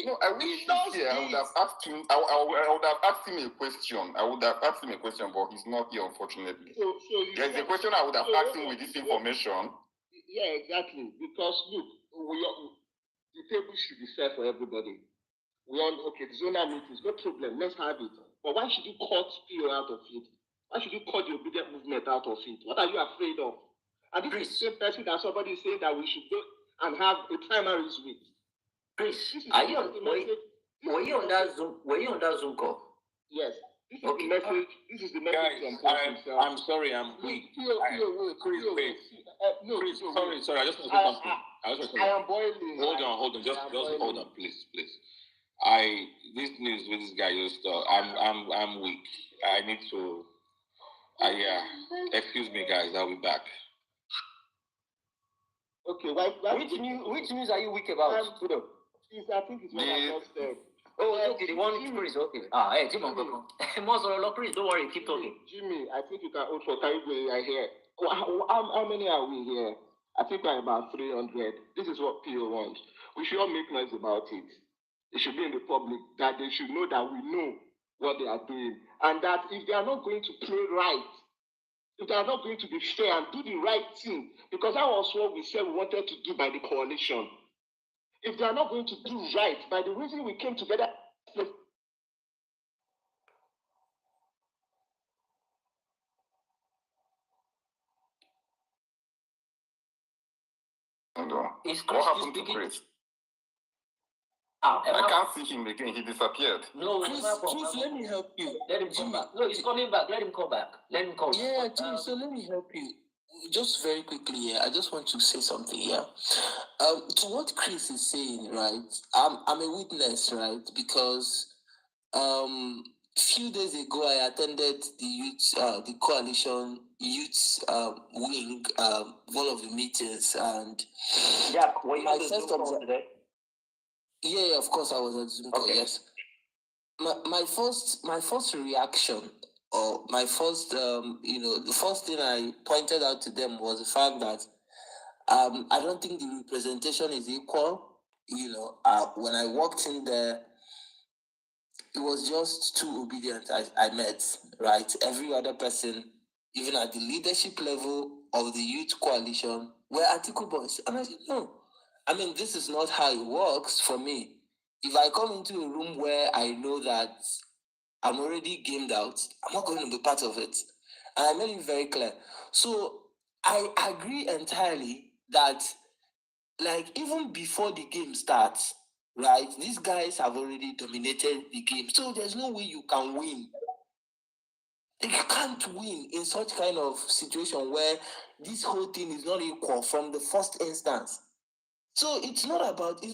No, I wish he was here. I would have asked him. I would have asked him a question. But he's not here, unfortunately. So there's a question I would have asked him with this information. Yeah, exactly. Because look, the table should be fair for everybody. We all okay. The zonal meetings, no problem. Let's have it. But why should you cut PO out of it? Why should you cut the obedient movement out of it? What are you afraid of? And this is the same person that somebody is saying that we should go and have a primaries with. Chris, are you on? Were you on that Zoom? Were you on that Zoom call? Yes. This is the message. This is the message Guys, from himself. I'm sorry, I'm weak. Chris, sorry. I just want to say something. I am boiling. Hold on. Just hold on, please. This news with this guy just I'm weak. I need to. Excuse me, guys. I'll be back. Okay. Which news are you weak about? I think it's what I just said. Oh, okay, the one Chris, okay. Hey, Jimmy, Chris, don't worry, keep talking. Jimmy, I think you can also carry me here. How many are we here? I think we're about 300. This is what PO wants. We should all make noise about it. It should be in the public, that they should know that we know what they are doing. And that if they are not going to play right, if they are not going to be fair and do the right thing, because that was what we said we wanted to do by the coalition. If they are not going to do right, by the reason we came together. What happened to Chris? I can't see him again. He disappeared. No, Chris, let me help you. Let him come back. No, he's coming back. Let him come back. Let him come. Yeah, Jimmy, so let me help you. Just very quickly here, I just want to say something here. To what Chris is saying, right? I'm a witness, right? Because few days ago I attended the coalition youth wing one of the meetings, and were you my first observation today? Yeah, of course I was at Zoom call, yes. My first reaction, or my first the first thing I pointed out to them was the fact that I don't think the representation is equal. When I walked in there, it was just too obedient I met, right? Every other person, even at the leadership level of the youth coalition, were article boys. And I said, no. I mean, this is not how it works for me. If I come into a room where I know that I'm already gamed out, I'm not going to be part of it. And I made it very clear. So I agree entirely that, like, even before the game starts, right, these guys have already dominated the game. So there's no way you can win. You can't win in such kind of situation where this whole thing is not equal from the first instance. So it's not about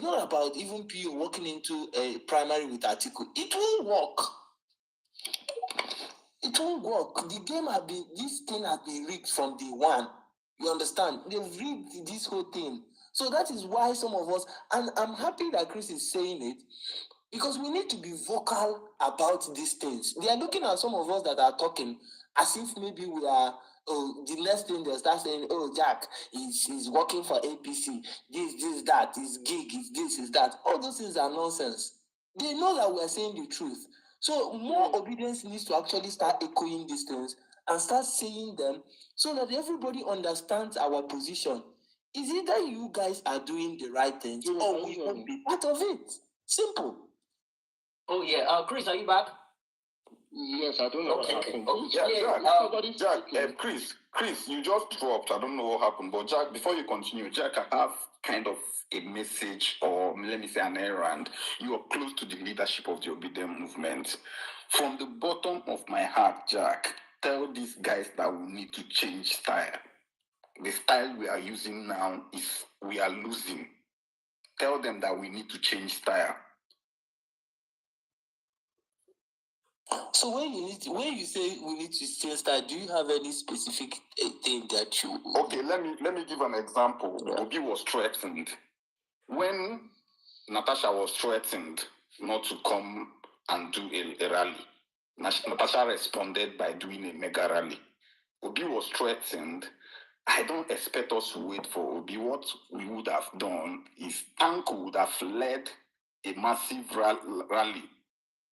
even PO walking into a primary with article. It won't work. It won't work. This thing has been rigged from day one. You understand? They've rigged this whole thing. So that is why some of us, and I'm happy that Chris is saying it, because we need to be vocal about these things. They are looking at some of us that are talking as if maybe we are, the next thing they'll start saying, Jack, he's working for APC, this, that, his gig, is this, is that. All those things are nonsense. They know that we are saying the truth. So more obedience needs to actually start echoing these things and start saying them so that everybody understands our position. Is it that you guys are doing the right things or we won't be part of it? Simple. Oh, yeah. Chris, are you back? Yes, I don't know what happened. Jack, Chris, you just dropped. I don't know what happened. But Jack, before you continue, Jack, I have kind of a message, or let me say an errand. You are close to the leadership of the obedient movement. From the bottom of my heart, Jack, tell these guys that we need to change style. The style we are using now is we are losing. Tell them that we need to change style. So when you say we need to change style, do you have any specific thing that you? Okay, let me give an example. Yeah. Obi was threatened. When Natasha was threatened not to come and do a rally, Natasha responded by doing a mega rally. Obi was threatened. I don't expect us to wait for Obi. What we would have done is Tanko would have led a massive rally,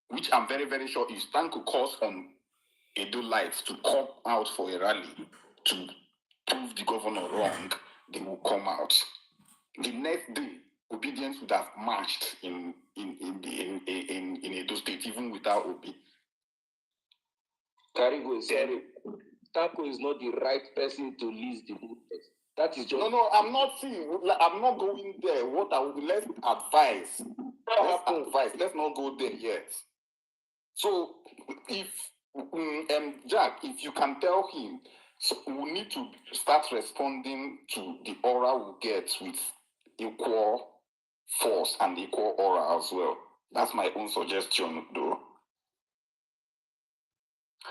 which I'm very, very sure if stand could cause on Edo Lights to come out for a rally to prove the governor wrong, they will come out. The next day, obedience would have marched in Edo State, even without Obi. Karigo, sorry. Tako is not the right person to lead the movement. That is just... No, I'm not going there. What I would let's advise. Let's not go there yet. So if Jack, if you can tell him, so we need to start responding to the aura we get with equal force and equal aura as well. That's my own suggestion, though.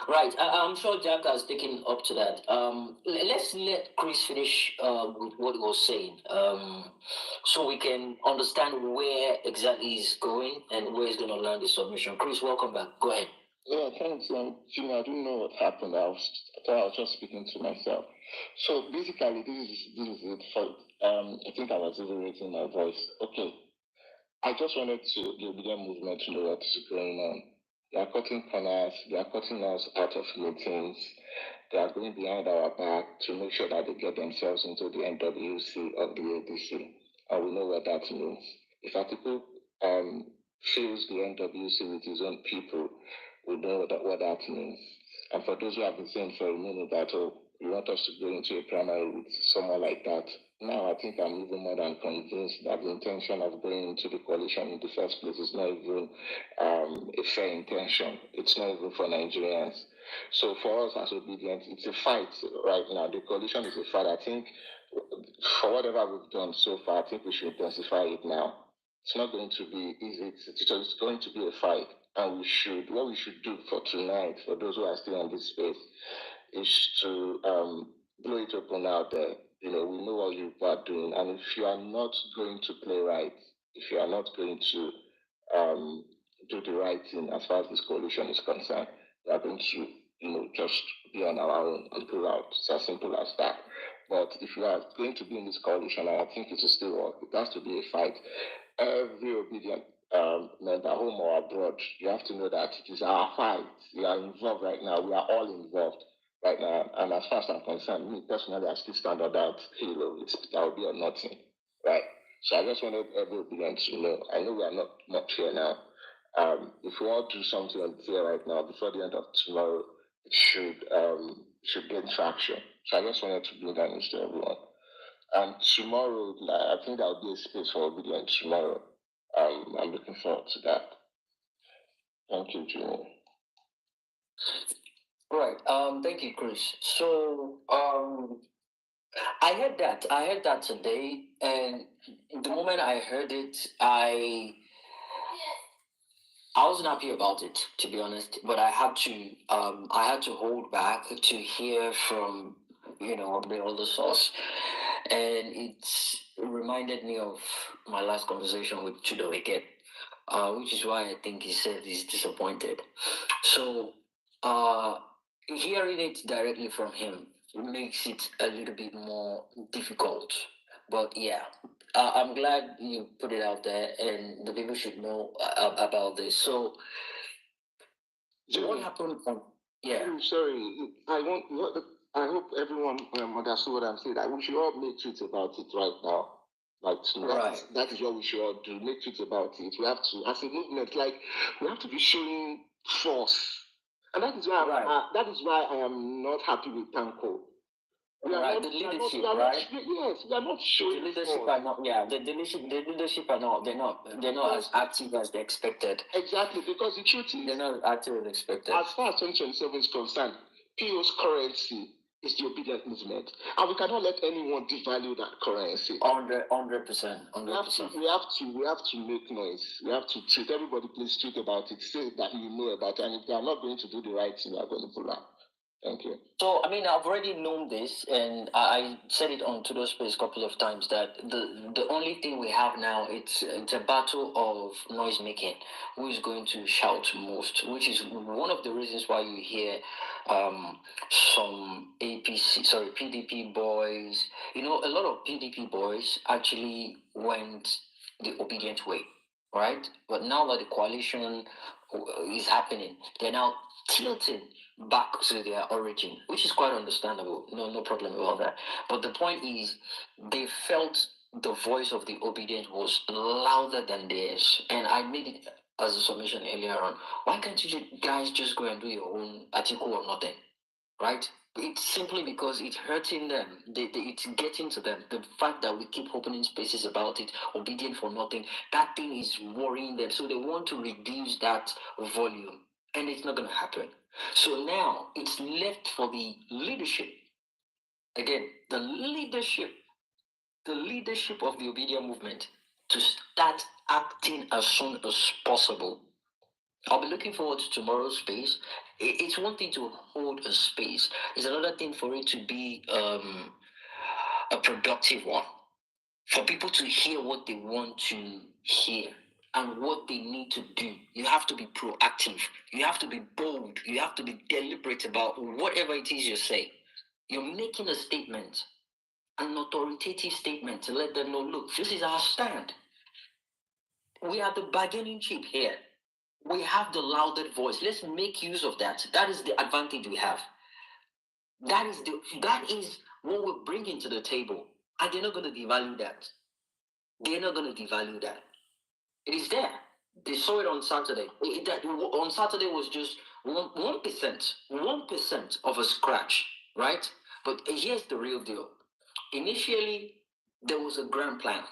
Right, I'm sure Jack has taken up to that. Let's let Chris finish with what he was saying, so we can understand where exactly he's going and where he's going to land the submission. Chris, welcome back. Go ahead. Yeah, thanks. Jimmy, I don't know what happened. I thought I was just speaking to myself. So basically, this is it. For I think I was raising my voice. Okay, I just wanted the obedient movement to know what is going on. They are cutting corners. They are cutting us out of meetings. They are going behind our back to make sure that they get themselves into the NWC or the ADC. And we know what that means. If Atiku fills the NWC with his own people, we know what that means. And for those who have been saying for a minute that, you want us to go into a primary with someone like that, now I think I'm even more than convinced that the intention of going into the coalition in the first place is not even a fair intention. It's not even for Nigerians. So for us as obedient, it's a fight right now. The coalition is a fight. I think for whatever we've done so far, I think we should intensify it now. It's not going to be easy. It's going to be a fight. And what we should do for tonight, for those who are still in this space, is to blow it open out there. We know what you are doing. And if you are not going to play right, if you are not going to do the right thing as far as this coalition is concerned, we are going to, just be on our own and pull out. It's as simple as that. But if you are going to be in this coalition, and I think it will still work, it has to be a fight. Every obedient member, home or abroad, you have to know that it is our fight. We are involved right now. We are all involved right now. And as far as I'm concerned, me personally, I still stand on that halo. That will be or nothing, right? So I just wanted every obedient to know. I know we are not much here now. If we all do something on here right now, before the end of tomorrow, it should gain traction. So I just wanted to bring that news to everyone. And tomorrow, I think there will be a space for obedience tomorrow. I'm looking forward to that. Thank you, Jimmy. Right. Thank you, Chris. So, I heard that today, and the moment I heard it, I wasn't happy about it, to be honest. But I had to hold back to hear from the other source, and it reminded me of my last conversation with Thre.At, which is why I think he said he's disappointed. So, hearing it directly from him makes it a little bit more difficult. But yeah, I'm glad you put it out there, and the people should know about this. So, what happened? Yeah. I'm sorry. I hope everyone understood what I'm saying. We should all make tweets about it right now. That is what we should all do. Make tweets about it. We have to, as a movement, we have to be showing force, and that is why I am not happy with Tanko. The leadership, right? Yes, we are not showing. The leadership are not. Yeah, the leadership are not. They're not as active as they expected. Exactly, because the truth is, they're not active as expected. As far as 2027 is concerned, PO's currency is the obedient movement, and we cannot let anyone devalue that currency. 100%. We have to make noise. We have to tweet. Everybody, please tweet about it. Say that you know about it, and if they are not going to do the right thing, we are going to pull out. Thank you. So, I've already known this, and I said it on Today's Space a couple of times, that the only thing we have now, it's a battle of noise making. Who is going to shout most, which is one of the reasons why you hear some PDP boys. A lot of PDP boys actually went the obedient way. right? But now that the coalition is happening, they're now tilting back to their origin, which is quite understandable. No problem about that. But the point is, they felt the voice of the obedient was louder than theirs, and I made it as a submission earlier on. Why can't you guys just go and do your own article or nothing, right? It's simply because it's hurting them. It's getting to them. The fact that we keep opening spaces about it, obedient for nothing, that thing is worrying them. So they want to reduce that volume, and it's not going to happen. So now it's left for the leadership. Again, the leadership of the obedient movement to start acting as soon as possible. I'll be looking forward to tomorrow's space. It's one thing to hold a space. It's another thing for it to be a productive one. For people to hear what they want to hear and what they need to do. You have to be proactive. You have to be bold. You have to be deliberate about whatever it is you say. You're making a statement, an authoritative statement to let them know, look, this is our stand. We are the bargaining chip here. We have the louder voice. Let's make use of that. That is the advantage we have. That is what we're bringing to the table. And they're not going to devalue that. They're not going to devalue that. It is there. They saw it on Saturday. On Saturday was just 1% of a scratch, right? But here's the real deal. Initially, there was a grand plan.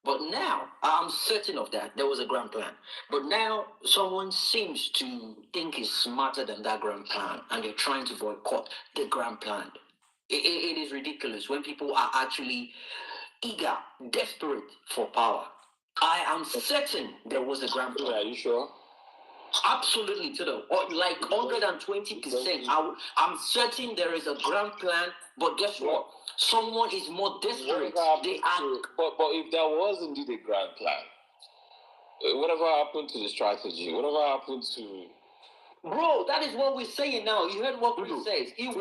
But now, I'm certain of that, there was a grand plan. But now, someone seems to think is smarter than that grand plan, and they're trying to boycott the grand plan. It is ridiculous when people are actually eager, desperate for power. I am certain there was a grand plan. Are you sure? Absolutely, to the like 120%. I'm certain there is a grand plan, but guess what? Someone is more desperate. But if there was indeed a grand plan, whatever happened to the strategy? Whatever happened to? Bro, that is what we're saying now. You heard what Chris says. He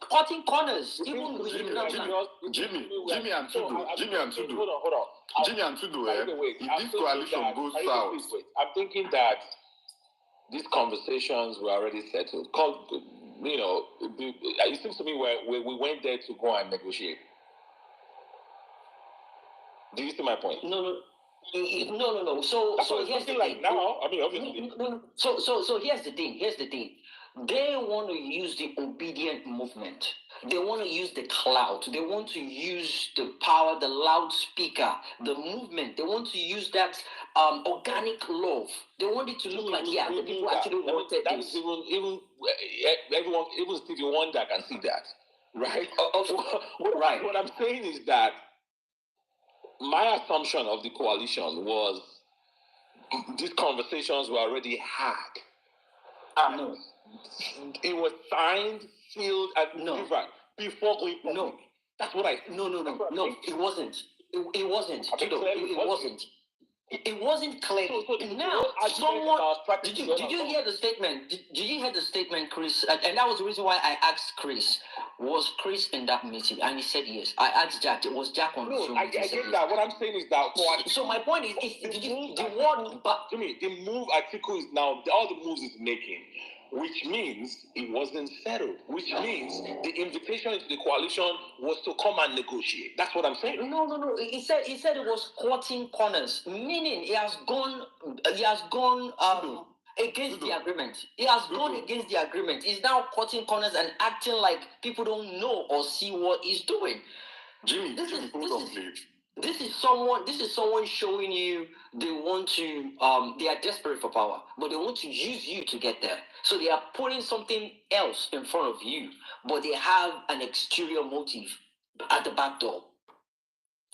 cutting corners. Even with the grand plan. Jimmy and Tudu. Hold on. Jimmy and Tudu, if this coalition goes south. I'm thinking that these conversations were already settled. It seems to me we went there to go and negotiate. Do you see my point? No. So here's the thing. Now, I mean, obviously. No. So here's the thing. They want to use the obedient movement. They want to use the clout. They want to use the power, the loudspeaker, the movement. They want to use that organic love. They want it to look like, the people actually wanted this. Everyone, even Stevie Wonder can see that, right? Right. What I'm saying is that my assumption of the coalition was these conversations were already had. No. It was signed, sealed, and delivered before going public. No. That's what I. No. It wasn't. It wasn't. It wasn't. It wasn't clear. So now, someone did you hear the statement? Did you hear the statement, Chris? And that was the reason why I asked Chris. Was Chris in that meeting? And he said yes. I asked Jack. Was Jack on the Zoom? I get that. What I'm saying is that. So my point is, the move article is now all the moves is making, which means it wasn't settled. Which means the invitation to the coalition was to come and negotiate. That's what I'm saying. No. He said it was cutting corners, meaning he has gone against the agreement. He has gone against the agreement. He's now cutting corners and acting like people don't know or see what he's doing. Jimmy, this is someone showing you they want to they are desperate for power, but they want to use you to get there. So they are putting something else in front of you, but they have an exterior motive at the back door.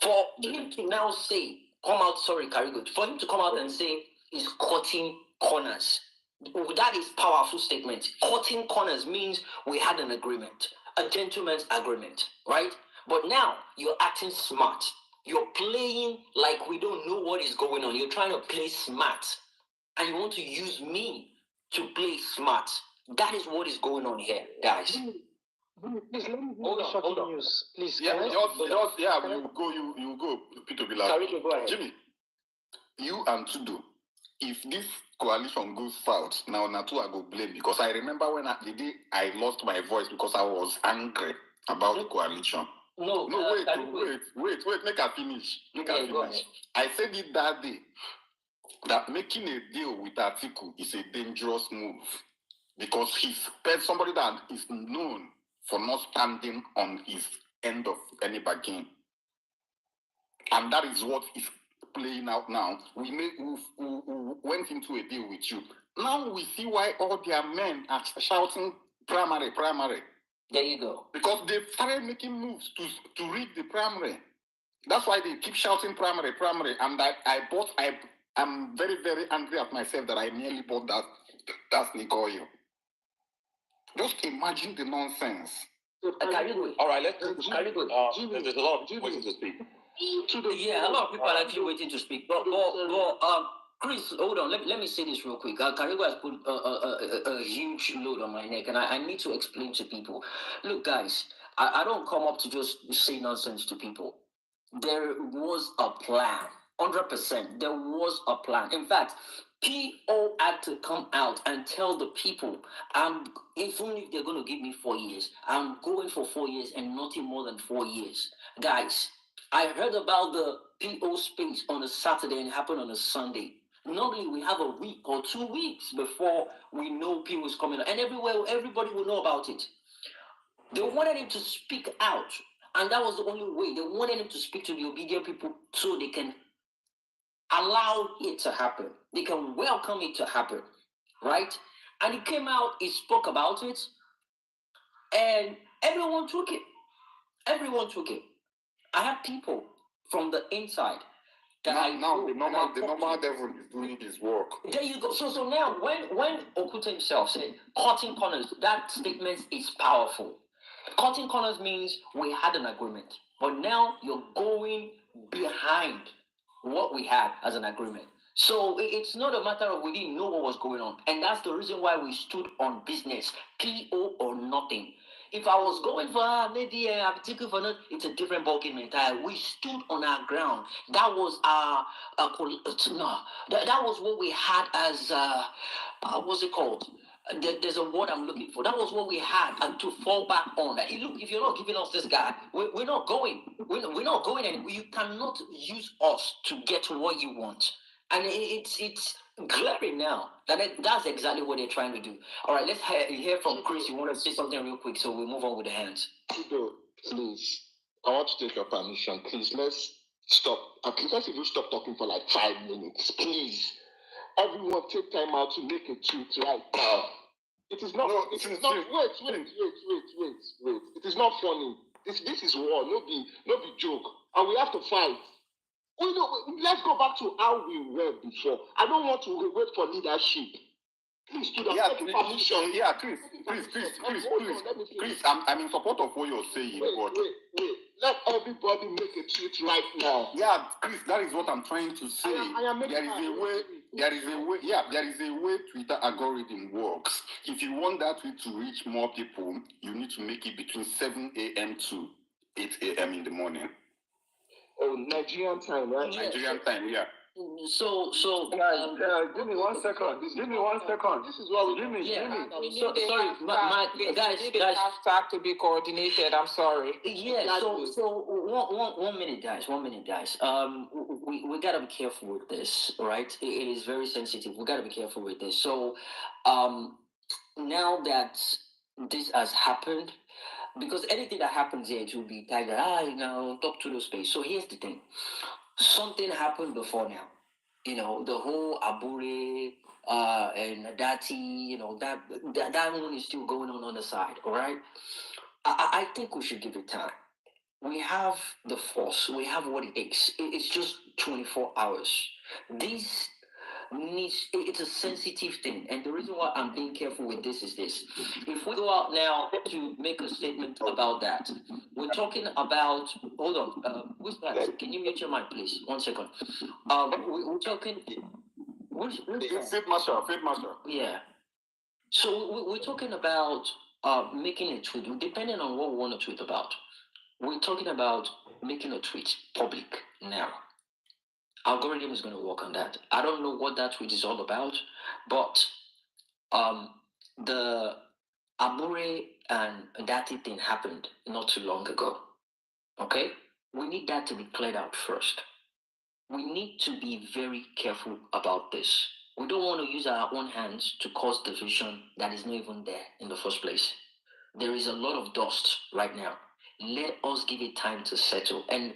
For him to now say, for him to come out and say he's cutting corners. That is powerful statement. Cutting corners means we had an agreement, a gentleman's agreement, right? But now you're acting smart. You're playing like we don't know what is going on. You're trying to play smart. And you want to use me to play smart. That is what is going on here, guys. Please let me hold on. News. Please. Yeah, you go, Peter Bilal. Go ahead. Jimmy, you and Tudo, if this coalition goes south, now Natu I go blame, because I remember when the day I lost my voice because I was angry about the coalition. No, wait, make I finish. I said it that day that making a deal with Atiku is a dangerous move, because he's somebody that is known for not standing on his end of any bargain. And that is what is playing out now. We went into a deal with you. Now we see why all their men are shouting primary. There you go. Because they started making moves to reach the primary. That's why they keep shouting primary. And I'm very, very angry at myself that I nearly bought that snake oil. Just imagine the nonsense. All right, let's there's a lot of waiting to speak. Yeah, a lot of people are actually waiting to speak. But Chris, hold on. Let me say this real quick. Karigo has put a huge load on my neck, and I need to explain to people. Look, guys, I don't come up to just say nonsense to people. There was a plan. 100%. There was a plan. In fact, PO had to come out and tell the people, if only they're going to give me 4 years, I'm going for 4 years and nothing more than 4 years. Guys, I heard about the PO space on a Saturday and it happened on a Sunday. Normally, we have a week or 2 weeks before we know PO is coming out, and everybody will know about it. They wanted him to speak out, and that was the only way. They wanted him to speak to the obedient people so they can allow it to happen. They can welcome it to happen, right? And he came out, he spoke about it, and everyone took it. I have people from the inside that the normal devil is doing his work. There you go. So now, when Okuta himself said cutting corners, that statement is powerful. Cutting corners means we had an agreement, but now you're going behind what we had as an agreement. So it's not a matter of we didn't know what was going on, and that's the reason why we stood on business, PO or nothing. If I was going for maybe I'm taking for not, it's a different ballgame entirely. We stood on our ground. That was that was what we had as what's it called? There's a word I'm looking for. That was what we had and to fall back on. Look, if you're not giving us this guy, we're not going. We're not going anywhere. You cannot use us to get what you want. And it's glaring now that's exactly what they're trying to do. All right, let's hear from Chris. You want to say something real quick, so we move on with the hands. Please, I want to take your permission. Please, let's stop. Let's even stop talking for like 5 minutes, please. Everyone, take time out to make a tweet right now. It is not. Wait. It is not funny. This is war. No be joke. And we have to fight. Let's go back to how we were before. I don't want to wait for leadership. Please, to permission. Yeah, Chris, I'm in support of what you're saying. Wait. Let everybody make a tweet right now. Yeah, Chris, that is what I'm trying to say. There is a way Twitter algorithm works. If you want that tweet to reach more people, you need to make it between 7 a.m. to 8 a.m. in the morning. Oh, Nigerian time, right? Nigerian time, yeah. So give me 1 second. This is what we give me. Sorry, my guys. Hashtag to be coordinated. I'm sorry. Yeah. So 1 minute, guys. 1 minute, guys. We gotta be careful with this, right? It is very sensitive. We gotta be careful with this. So, now that this has happened, because anything that happens here, it will be kind of talk to the space. So here's the thing. Something happened before now. The whole Abure and Datti, that one is still going on the side, all right? I think we should give it time. We have the force. We have what it takes. It's just 24 hours. It's a sensitive thing, and the reason why I'm being careful with this is this: if we go out now to make a statement about that, we're talking about. Hold on, who's that? Can you mute your mic, please? 1 second. We're talking. Field Marshal. Yeah. So we're talking about making a tweet, depending on what we want to tweet about. We're talking about making a tweet public now. algorithm is going to work on that. I don't know what that tweet is all about, but the Abure and Datti thing happened not too long ago. Okay, we need that to be cleared out first. We need to be very careful about this. We don't want to use our own hands to cause division that is not even there in the first place. There is a lot of dust right now. Let us give it time to settle. And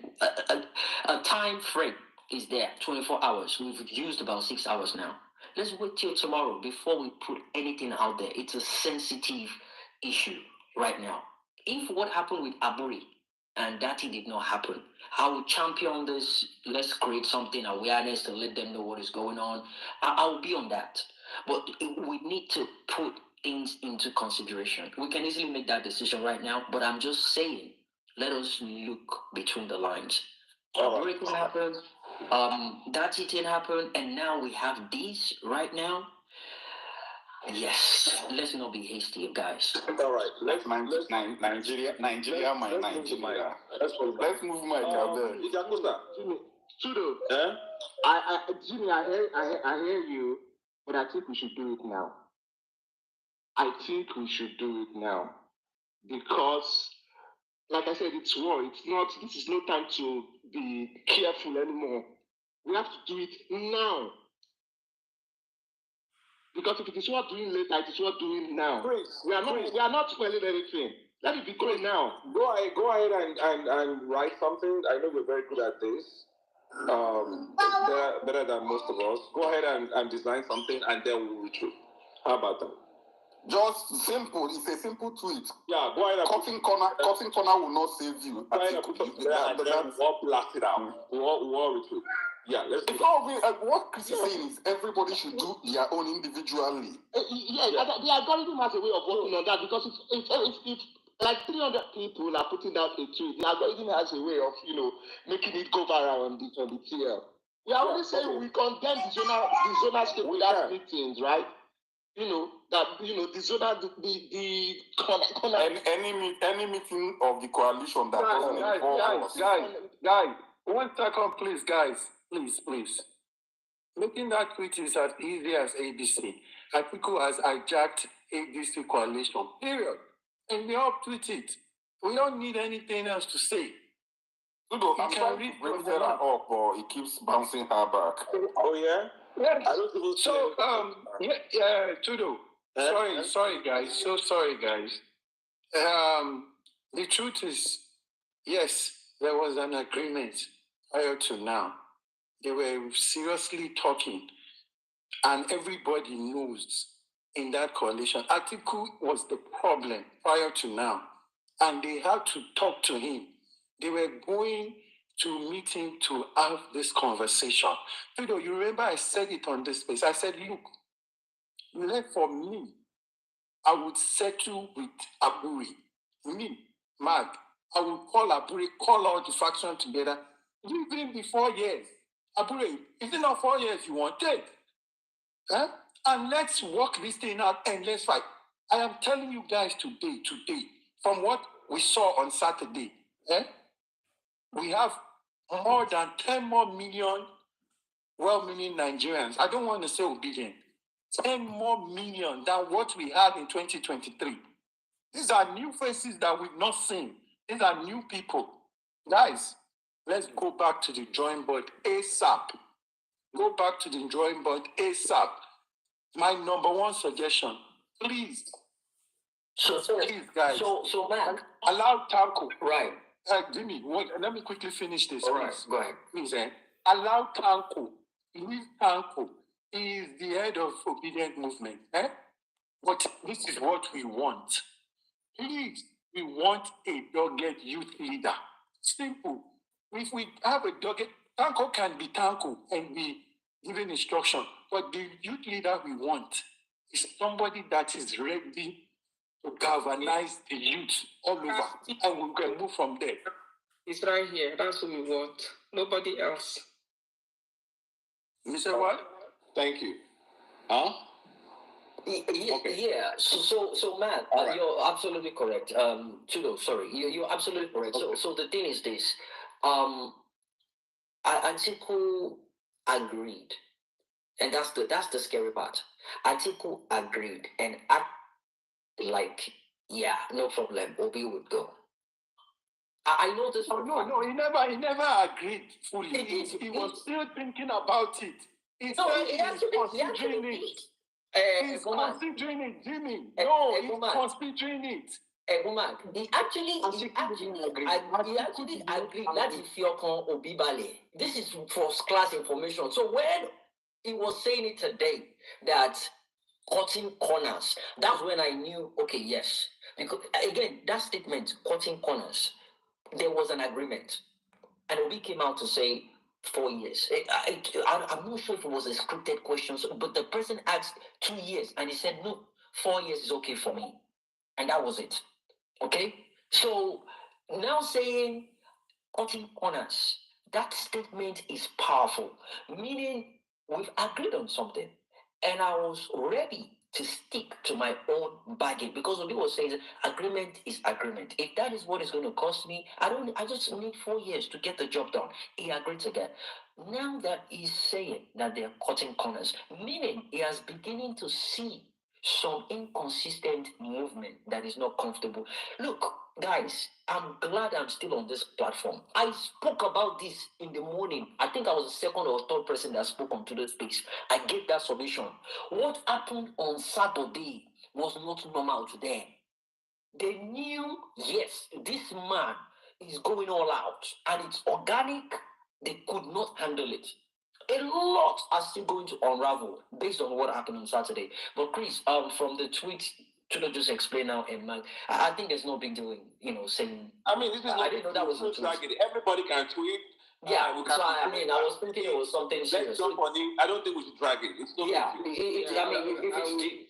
a time frame is there 24 hours. We've used about 6 hours now. Let's wait till tomorrow before we put anything out there. It's a sensitive issue right now. If what happened with Abure and Datti did not happen, I will champion this. Let's create something awareness to let them know what is going on. I will be on that. But we need to put things into consideration. We can easily make that decision right now, but I'm just saying, let us look between the lines. Abure can happen, that thing happened, and now we have these right now. Yes, let's not be hasty, guys. All right, let's Nigeria, Nigeria. Let's move Mike. Jimmy, Studio. Jimmy, I hear you, but I think we should do it now. I think we should do it now because, like I said, it's war. This is no time to be careful anymore. We have to do it now. Because if it is worth doing later, it is worth doing now. We are not spoiling anything. Let it be going now. Go ahead and write something. I know we're very good at this. Better than most of us. Go ahead and design something, and then we'll retreat. How about that? Just simple. It's a simple tweet. Yeah, go ahead and cutting corner will not save you. Go ahead and put something there, and then we'll blast it out. We'll retreat. Yeah, let's do that. What Chris is saying is everybody should do their own individually. The algorithm has a way of working on that because if like 300 people are putting out a tweet, the algorithm has a way of making it go viral on the TL. We are only saying we condemn the zonal stakeholder meetings, right? The zonal the corner. Any meeting of the coalition that doesn't involve us. Guys, 1 second, please, guys. Please. Making that tweet is as easy as ABC. Atiku has hijacked ADC coalition, period. And we all tweet it. We don't need anything else to say. I'm trying to bring Sarah up, or he keeps bouncing her back. Oh, yeah? So, Tudo. Sorry, guys. So sorry, guys. The truth is, yes, there was an agreement prior to now. They were seriously talking, and everybody knows in that coalition, Atiku was the problem prior to now, and they had to talk to him. They were going to meet him to have this conversation. You remember I said it on this space. I said, look, for me, I would settle with Abure. Me, Mark, I would call Abure, call all the factions together. Even the 4 years. Abure, is it not 4 years you want? Take. Huh? And let's work this thing out and let's fight. I am telling you guys today, from what we saw on Saturday, we have more than 10 more million well-meaning Nigerians. I don't want to say obedient. 10 more million than what we had in 2023. These are new faces that we've not seen. These are new people. Guys, let's go back to the drawing board ASAP. Go back to the drawing board ASAP. My number one suggestion, please. Please, guys. So, Mac. Allow Tanko. Right. Jimmy, let me quickly finish this. All right, go ahead. Please, allow Tanko. Leave Tanko. He is the head of Obedient Movement. But this is what we want. Please, we want a dogged youth leader. Simple. If we have a dogged, Tanko can be Tanko and be given instruction. But the youth leader we want is somebody that is ready to galvanize the youth all over. And we can move from there. It's right here. That's what we want. Nobody else. You say what? Thank you. Huh? Yeah. So Matt, right. You're absolutely correct. Tudo, sorry, you're absolutely correct. Okay. So the thing is this. Atiku agreed. And that's the scary part. Atiku agreed and act like, yeah, no problem, Obi would go. I know this. Oh, no, he never agreed fully. He was still thinking about it. He said he's considering it. He's considering it, Jimmy. No, he's considering it. He actually agreed that if you're on Obibale, this is first class information. So when he was saying it today, that cutting corners, that's when I knew, okay, yes. Because again, that statement, cutting corners, there was an agreement. And Obi came out to say 4 years. I'm not sure if it was a scripted question, but the person asked 2 years, and he said, no, 4 years is okay for me. And that was it. Okay? So now saying cutting corners, that statement is powerful, meaning we've agreed on something. And I was ready to stick to my own bargain because Obi was saying agreement is agreement. If that is what is going to cost me, I just need 4 years to get the job done. He agreed to that. Now that he's saying that they're cutting corners, meaning he is beginning to see some inconsistent movement that is not comfortable. Look, guys, I'm glad I'm still on this platform. I spoke about this in the morning. I think I was the second or third person that spoke on today's space. I gave that submission. What happened on Saturday was not normal to them. They knew, yes, this man is going all out and it's organic. They could not handle it. A lot are still going to unravel based on what happened on Saturday. But Chris, from the tweet, to just explain now, and man, I think there's no big deal in, saying. I mean, this is I didn't know that was a tweet. Everybody can tweet. Yeah, I was thinking it was something serious. Let's jump on it. I don't think we should drag it. It's not. Yeah,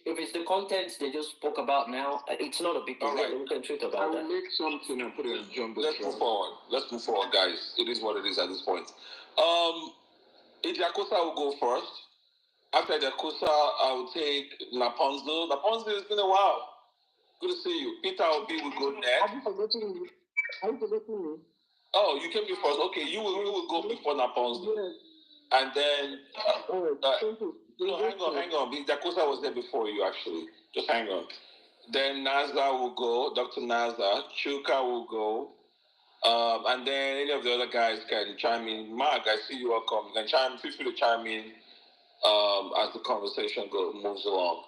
if it's the content they just spoke about now, it's not a big deal. All right. We can tweet about I that. will make something and put it on jumbo. Let's move forward, guys. It is what it is at this point. Ijakosa will go first. After Ijakosa, I will take Laponzo. Laponzo, it's been a while. Good to see you. Peter Obi will go next. Are you forgetting me? Oh, you came first. Okay, you will go before Laponzo. Yes. And then... No, hang on. Ijakosa was there before you, actually. Just hang on. Then Naza will go. Dr. Naza. Chuka will go. And then any of the other guys can chime in. Mark, I see you all come. You can feel free to chime in as the conversation moves along.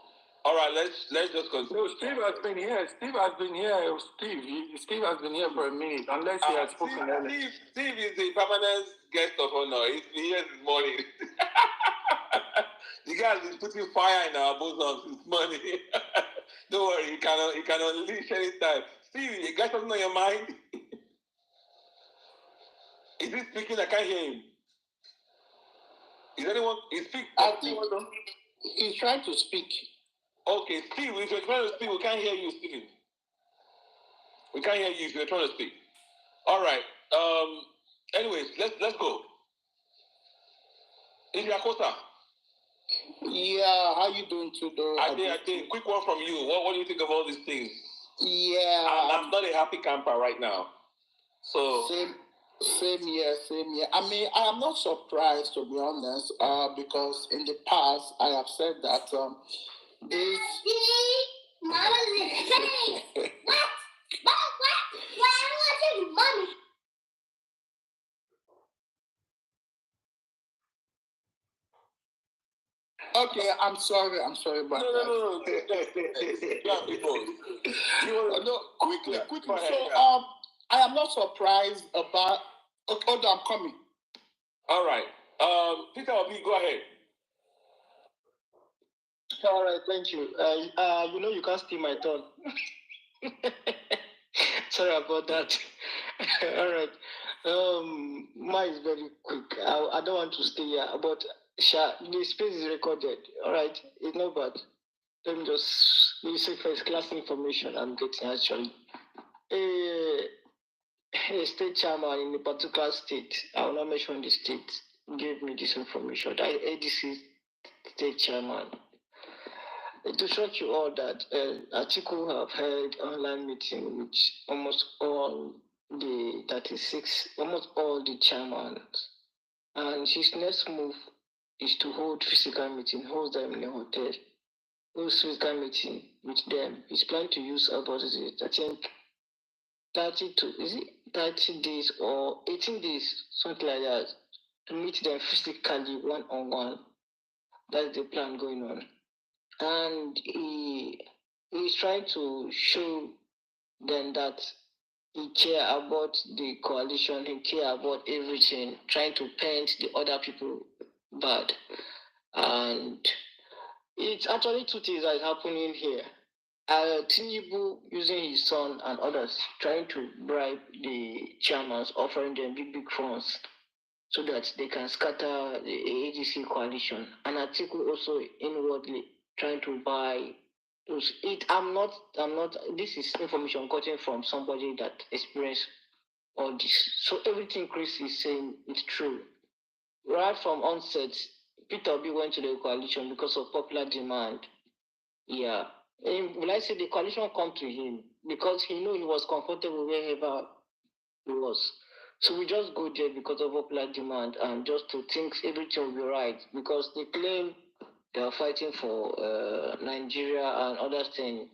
All right, let's just continue. So Steve has been here. Steve has been here for a minute, unless he has spoken earlier. Steve is the permanent guest of honor. He's been here this morning. The guy is putting fire in our bosoms this morning. Don't worry, he can unleash anytime. Steve, you got something on your mind? Is he speaking? I can't hear him. Is anyone? Is speaking? I think he's trying to speak. Okay, Steve, if you're trying to speak, we can't hear you, Steve. We can't hear you if you're trying to speak. All right. Anyways, let's go. Ijakosa. Yeah, how you doing today? I think. Quick one from you. What do you think of all these things? Yeah. I'm not a happy camper right now. So Same here. I mean, I am not surprised, to be honest, because in the past I have said that this. Okay, I'm sorry about that. No. No, quickly. So, I am not surprised about. Okay, hold on, I'm coming. All right. Peter Obi, go ahead. All right, thank you. You can't steal my turn. Sorry about that. All right. Mine is very quick. I don't want to stay here, but the space is recorded. All right, it's not bad. Let me say first class information I'm getting actually. A state chairman in a particular state, I will not mention the state, gave me this information. The ADC state chairman. To shock you all that Atiku have held online meeting with almost all the 36, almost all the chairmen. And his next move is to hold physical meeting, hold them in a hotel, hold physical meeting with them. He's planning to use about, I think, 30 to, is it 30 days or 18 days, something like that, to meet them physically one on one. That's the plan going on. And he's trying to show them that he care about the coalition, he care about everything, trying to paint the other people bad. And it's actually two things that is happening here. Tinubu using his son and others trying to bribe the chairmans, offering them big, big funds so that they can scatter the ADC coalition. And Atiku also inwardly trying to buy those. I'm not, this is information gotten from somebody that experienced all this. So everything Chris is saying is true. Right from onset, Peter Obi went to the coalition because of popular demand. Yeah. And will I say the coalition come to him because he knew he was comfortable wherever he was. So we just go there because of popular demand and just to think everything will be right because they claim they are fighting for Nigeria and other things.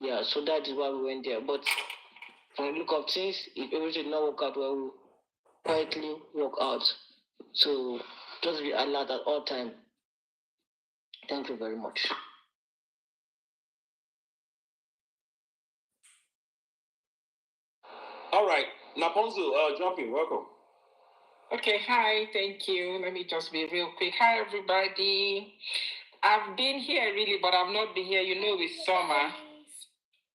Yeah, so that is why we went there. But from the look of things, if everything did not work out well, we quietly walk out. So just be alert at all time. Thank you very much. All right, Naponzo, jump in. Welcome. Okay, hi, thank you. Let me just be real quick. Hi, everybody. I've been here really, but I've not been here. You know, it's summer.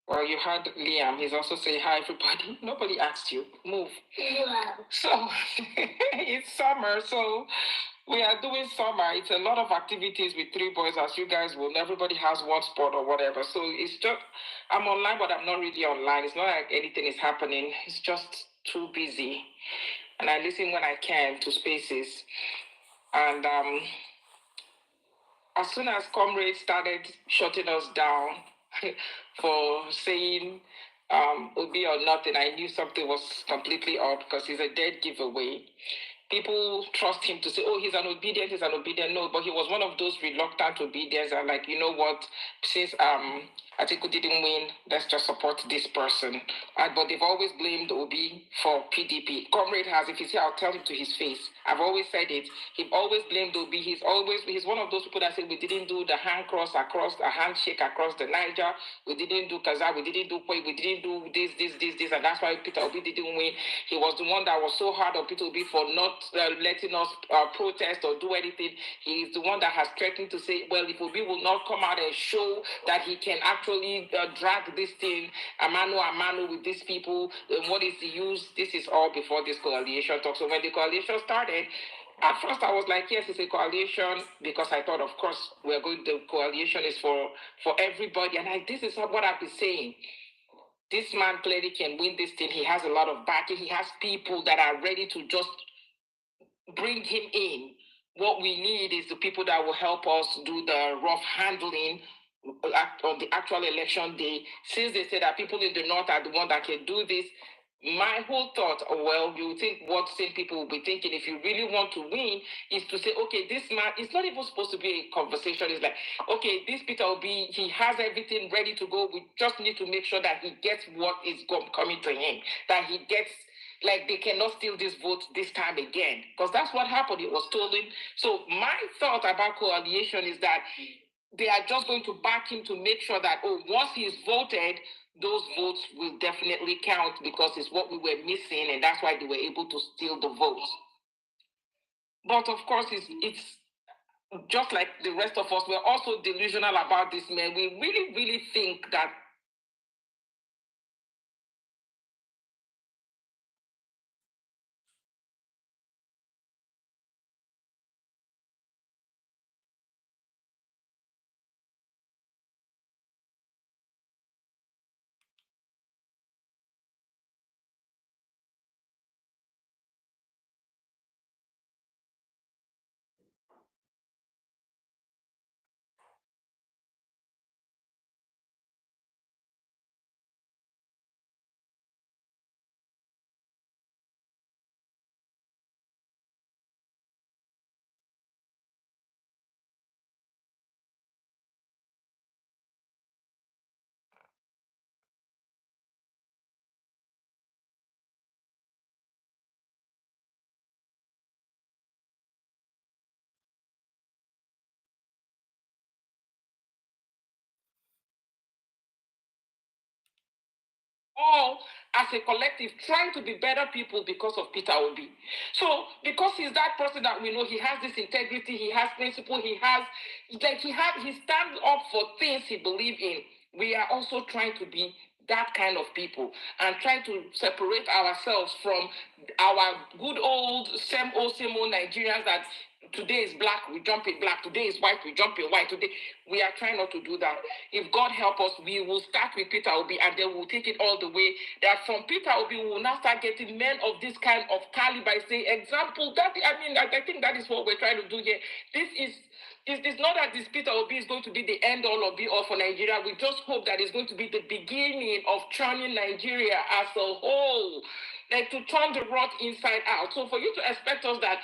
Well, you heard Liam. He's also saying hi, everybody. Nobody asked you. Move. Yeah. So it's summer, so we are doing summer. It's a lot of activities with three boys, as you guys will. Everybody has one sport or whatever. So it's just, I'm online, but I'm not really online. It's not like anything is happening. It's just too busy. And I listen when I can to spaces. And as soon as comrades started shutting us down for saying Obi or nothing, I knew something was completely odd because he's a dead giveaway. People trust him to say, oh, he's an obedient. No, but he was one of those reluctant obedience and like, you know what, since Atiku didn't win, let's just support this person. But they've always blamed Obi for PDP. Comrade has, if he's here, I'll tell him to his face. I've always said it. He always blamed Obi. He's one of those people that said we didn't do the handshake across the Niger. We didn't do Kaza. We didn't do Koi. We didn't do this, and that's why Peter Obi didn't win. He was the one that was so hard on Peter Obi for not letting us protest or do anything. He's the one that has threatened to say, well, if Obi will not come out and show that he can actually drag this thing, amano with these people, what is the use? This is all before this coalition talk. So when the coalition started, at first I was like, yes, it's a coalition, because I thought, of course, the coalition is for everybody. And this is what I've been saying. This man clearly can win this thing. He has a lot of backing. He has people that are ready to just bring him in. What we need is the people that will help us do the rough handling on the actual election day. Since they say that people in the north are the one that can do this, my whole thought, well, you think what same people will be thinking if you really want to win is to say, okay, this man, it's not even supposed to be a conversation. It's like, okay, this Peter Obi, he has everything ready to go. We just need to make sure that he gets what is coming to him, that he gets, like, they cannot steal this vote this time again, because that's what happened. It was stolen. So my thought about coalition is that they are just going to back him to make sure that, oh, once he's voted, those votes will definitely count, because it's what we were missing, and that's why they were able to steal the votes. But of course, it's just like the rest of us, we're also delusional about this man. We really, really think that all as a collective trying to be better people because of Peter Obi. So because he's that person that we know, he has this integrity, he has principle, he stands up for things he believes in. We are also trying to be that kind of people and trying to separate ourselves from our good old same old Nigerians that today is black, we jump in black. Today is white, we jump in white. Today, we are trying not to do that. If God help us, we will start with Peter Obi and then we'll take it all the way. That from Peter Obi, we will now start getting men of this kind of caliber. Say, example, I think that is what we're trying to do here. It's not that this Peter Obi is going to be the end all or be all for Nigeria. We just hope that it's going to be the beginning of turning Nigeria as a whole, like to turn the rot inside out. So for you to expect us that,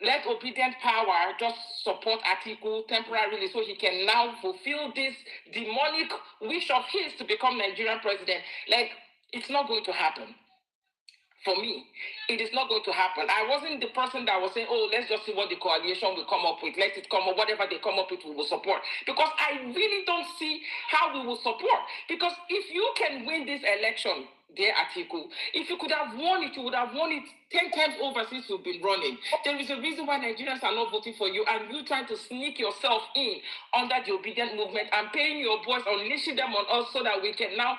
let obedient power just support Atiku temporarily so he can now fulfill this demonic wish of his to become Nigerian president, like, it's not going to happen. For me, it is not going to happen. I wasn't the person that was saying, let's just see what the coalition will come up with. Let it come up, whatever they come up with, we will support. Because I really don't see how we will support. Because if you can win this election, dear Atiku, if you could have won it, you would have won it 10 times over since you've been running. There is a reason why Nigerians are not voting for you, and you trying to sneak yourself in under the obedient movement and paying your boys, unleashing them on us so that we can now.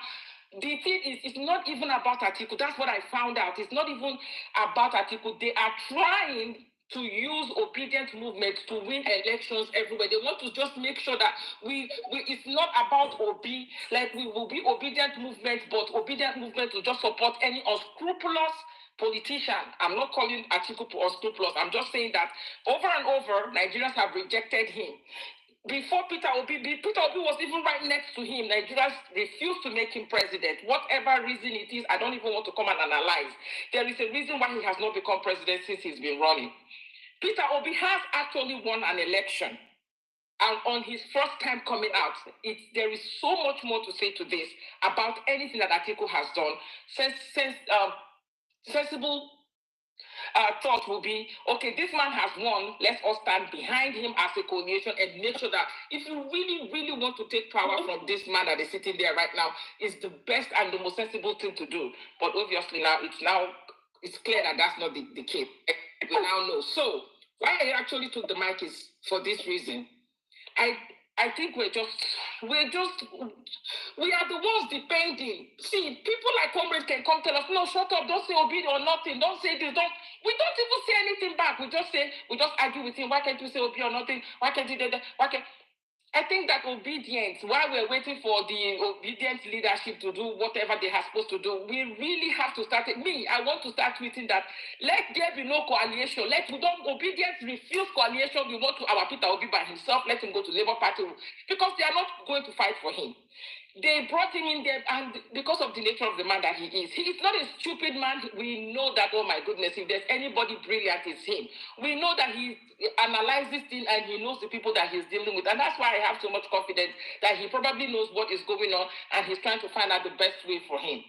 The thing is, it's not even about Atiku. That's what I found out. It's not even about Atiku. They are trying to use obedient movement to win elections everywhere. They want to just make sure that it's not about Obi, like we will be obedient movement, but obedient movement to just support any unscrupulous politician. I'm not calling Atiku unscrupulous. I'm just saying that over and over, Nigerians have rejected him. Before Peter Obi was even right next to him. Nigerians refused to make him president. Whatever reason it is, I don't even want to come and analyze. There is a reason why he has not become president since he's been running. Peter Obi has actually won an election. And on his first time coming out, there is so much more to say to this about anything that Atiku has done. Sensible thought will be, okay, this man has won, let's all stand behind him as a coalition and make sure that if you really, really want to take power from this man that is sitting there right now, it's the best and the most sensible thing to do. But obviously now it's clear that that's not the case. We now know. So why I actually took the mic is for this reason. I think we are the ones depending. See, people like comrades can come tell us, no, shut up, don't say Obi or nothing, don't say this, we don't even say anything back. We just argue with him. Why can't you say Obi or nothing? Why can't you do that? I think that obedience, while we're waiting for the obedient leadership to do whatever they are supposed to do, we really have to start it. I want to start tweeting that let there be no coalition. Obedience refuse coalition. We want to our Peter Obi by himself. Let him go to Labour Party because they are not going to fight for him. They brought him in there, and because of the nature of the man that he is not a stupid man. We know that, oh my goodness, if there's anybody brilliant, it's him. We know that he analyzes things and he knows the people that he's dealing with. And that's why I have so much confidence that he probably knows what is going on and he's trying to find out the best way for him.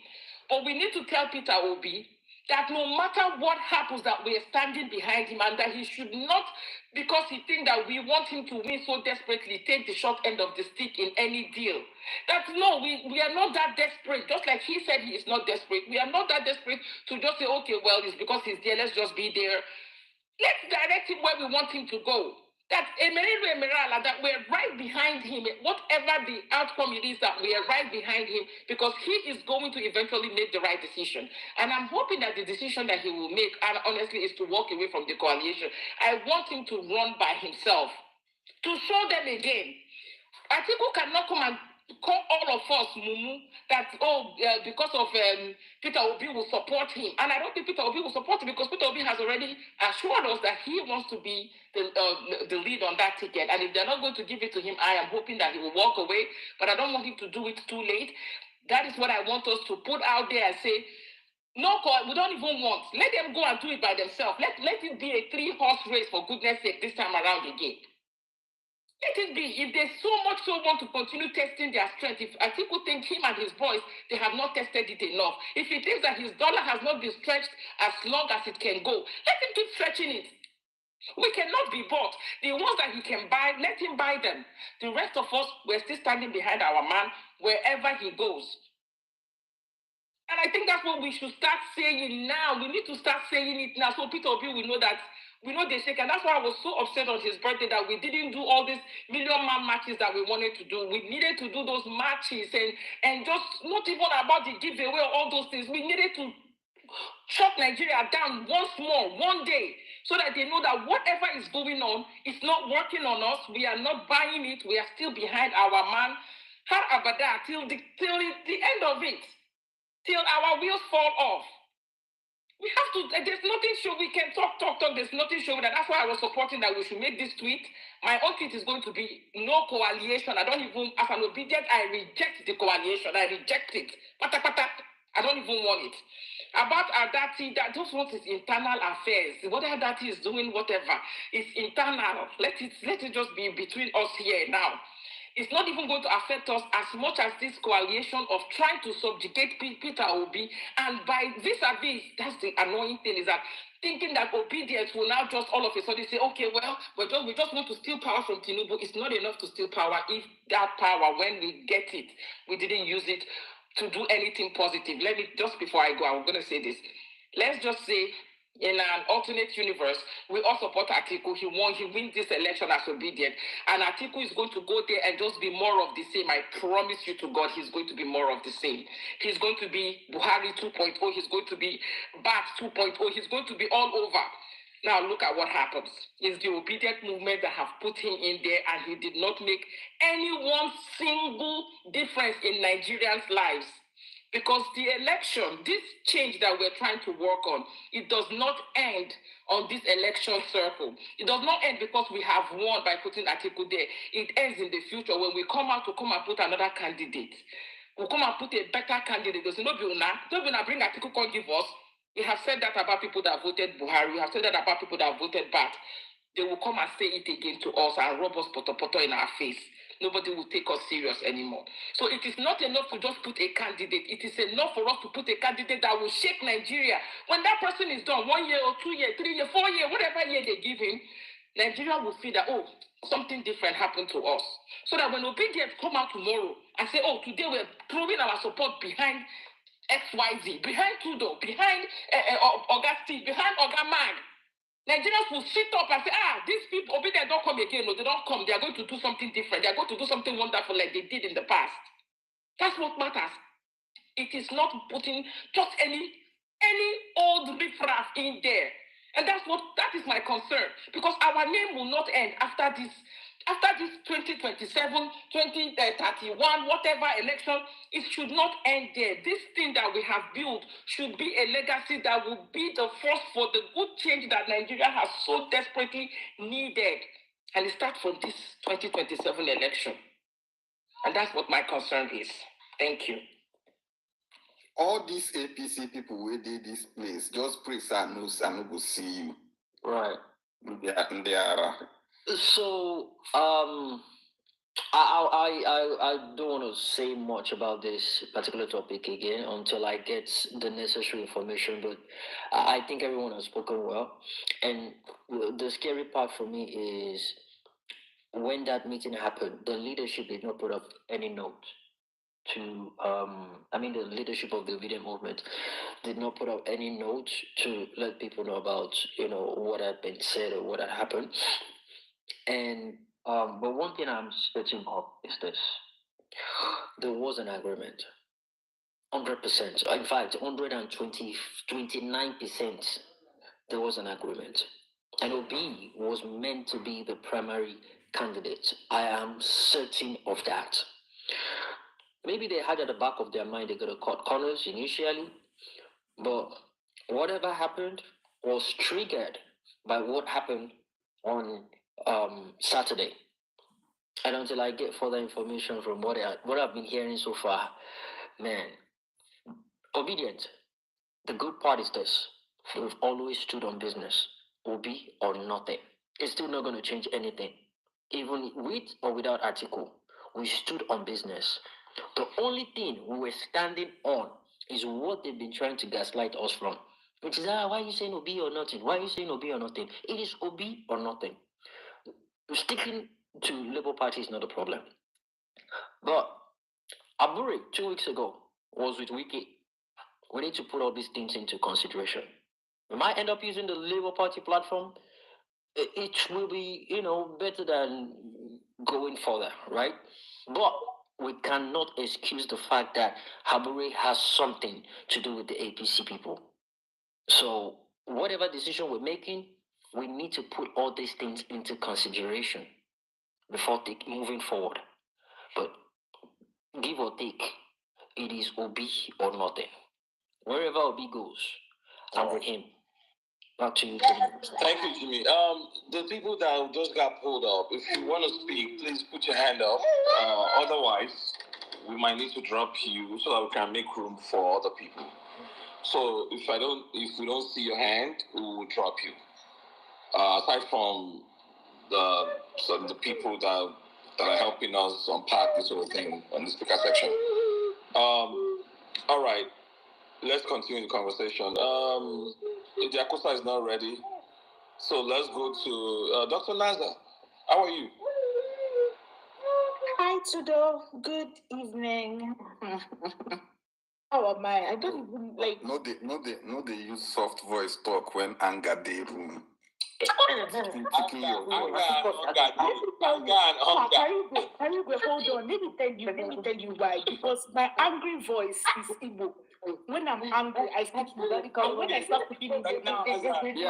But we need to tell Peter Obi that no matter what happens, that we are standing behind him and that he should not, because he thinks that we want him to win so desperately, take the short end of the stick in any deal. That no, we are not that desperate. Just like he said he is not desperate. We are not that desperate to just say, okay, well, it's because he's there, let's just be there. Let's direct him where we want him to go. That that we're right behind him. Whatever the outcome it is, that we are right behind him because he is going to eventually make the right decision. And I'm hoping that the decision that he will make, and honestly, is to walk away from the coalition. I want him to run by himself, to show them again. Atiku cannot come and call all of us mumu that because of Peter Obi will support him, and I don't think Peter Obi will support him because Peter Obi has already assured us that he wants to be the lead on that ticket, and if they're not going to give it to him, I am hoping that he will walk away, but I don't want him to do it too late. That is what I want us to put out there and say, no, we don't even want. Let them go and do it by themselves. Let it be a 3-horse race, for goodness sake, this time around again. Let it be. If they so much so want to continue testing their strength, if Atiku think him and his boys, they have not tested it enough. If he thinks that his dollar has not been stretched as long as it can go, let him keep stretching it. We cannot be bought. The ones that he can buy, let him buy them. The rest of us, we're still standing behind our man wherever he goes. And I think that's what we should start saying now. We need to start saying it now so Peter Obi will know that we know they shake. And that's why I was so upset on his birthday that we didn't do all these million man matches that we wanted to do. We needed to do those matches and just not even about the giveaway or all those things. We needed to shut Nigeria down once more, one day, so that they know that whatever is going on is not working on us. We are not buying it. We are still behind our man. Har abada till the end of it, till our wheels fall off. We have to, there's nothing sure we can talk. There's nothing sure that. That's why I was supporting that we should make this tweet. My own tweet is going to be no coalition. I don't even, as an obedient, I reject the coalition. I reject it. Pata pata. I don't even want it. About Datti, that those ones is internal affairs. Whatever Datti is doing, whatever, is internal. Let it just be between us here now. It's not even going to affect us as much as this coalition of trying to subjugate Peter Obi. And by vis-a-vis, that's the annoying thing, is that thinking that obedience will now just all of a sudden say, okay, well, we just want to steal power from Tinubu. It's not enough to steal power if that power, when we get it, we didn't use it to do anything positive. Let me, just before I go, I'm going to say this. Let's just say, in an alternate universe, we all support Atiku. He wins this election as obedient. And Atiku is going to go there and just be more of the same. I promise you to God, he's going to be more of the same. He's going to be Buhari 2.0. He's going to be Bat 2.0. He's going to be all over. Now look at what happens. It's the obedient movement that have put him in there, and he did not make any one single difference in Nigerians' lives. Because the election, this change that we're trying to work on, it does not end on this election circle. It does not end because we have won by putting Atiku there. It ends in the future when we come out to come and put another candidate. We'll come and put a better candidate. There's no Biona. Don't bring Atiku, can't give us. We have said that about people that voted Buhari. We have said that about people that voted Bat. They will come and say it again to us and rub us poto in our face. Nobody will take us serious anymore. So it is not enough to just put a candidate. It is enough for us to put a candidate that will shake Nigeria. When that person is done, 1 year or 2 years, 3 years, 4 years, whatever year they give him, Nigeria will feel that, oh, something different happened to us. So that when obedience come out tomorrow and say, oh, today we're throwing our support behind XYZ, behind Tudo, behind Augustine, behind Ogamag, Nigerians will sit up and say, these people, obedient don't come again. No, they don't come. They are going to do something different. They are going to do something wonderful like they did in the past. That's what matters. It is not putting just any old riffraff in there. And that is my concern. Because our name will not end after this 2027, 2031, whatever election, it should not end there. This thing that we have built should be a legacy that will be the force for the good change that Nigeria has so desperately needed. And it starts from this 2027 election. And that's what my concern is. Thank you. All these APC people who did this place, just pray Sanu will see you. Right. They are. So, I don't want to say much about this particular topic again until I get the necessary information, but I think everyone has spoken well. And the scary part for me is when that meeting happened, the leadership did not put up any note to the leadership of the obedient movement did not put up any note to let people know about what had been said or what had happened. And but one thing I'm certain of is this: there was an agreement, 100%. In fact, 29%. There was an agreement, and Obi was meant to be the primary candidate. I am certain of that. Maybe they had at the back of their mind they're going to cut corners initially, but whatever happened was triggered by what happened on Saturday. And until I get further information from what I've been hearing so far, man, obedient. The good part is this: we've always stood on business, Obi or nothing. It's still not going to change anything, even with or without article. We stood on business. The only thing we were standing on is what they've been trying to gaslight us from, which is, why are you saying Obi or nothing? Why are you saying Obi or nothing? It is Obi or nothing. Sticking to Labour Party is not a problem. But Abure 2 weeks ago was with Wiki. we need to put all these things into consideration. We might end up using the Labour Party platform. It will be, better than going further, right? But we cannot excuse the fact that Abure has something to do with the APC people. So whatever decision we're making, we need to put all these things into consideration before moving forward. But give or take, it is Obi or nothing. Wherever Obi goes, I'm with him. Back to you, Jimmy. Thank you, Jimmy. The people that just got pulled up, if you want to speak, please put your hand up. Otherwise, we might need to drop you so that we can make room for other people. So if we don't see your hand, we will drop you. Aside from the people that are helping us unpack this whole thing on the speaker section. All right, let's continue the conversation. Diakosa is not ready, so let's go to Dr. Naza. How are you? Hi, Tudo. Good evening. How am I? I don't even like. No, they use soft voice talk when anger dey room. Picking your voice. Can you go? Hold on. Let me tell you why. Because my angry voice is Igbo. When I'm angry, I speak Igbo. And when I start speaking Igbo now, Speak Igbo,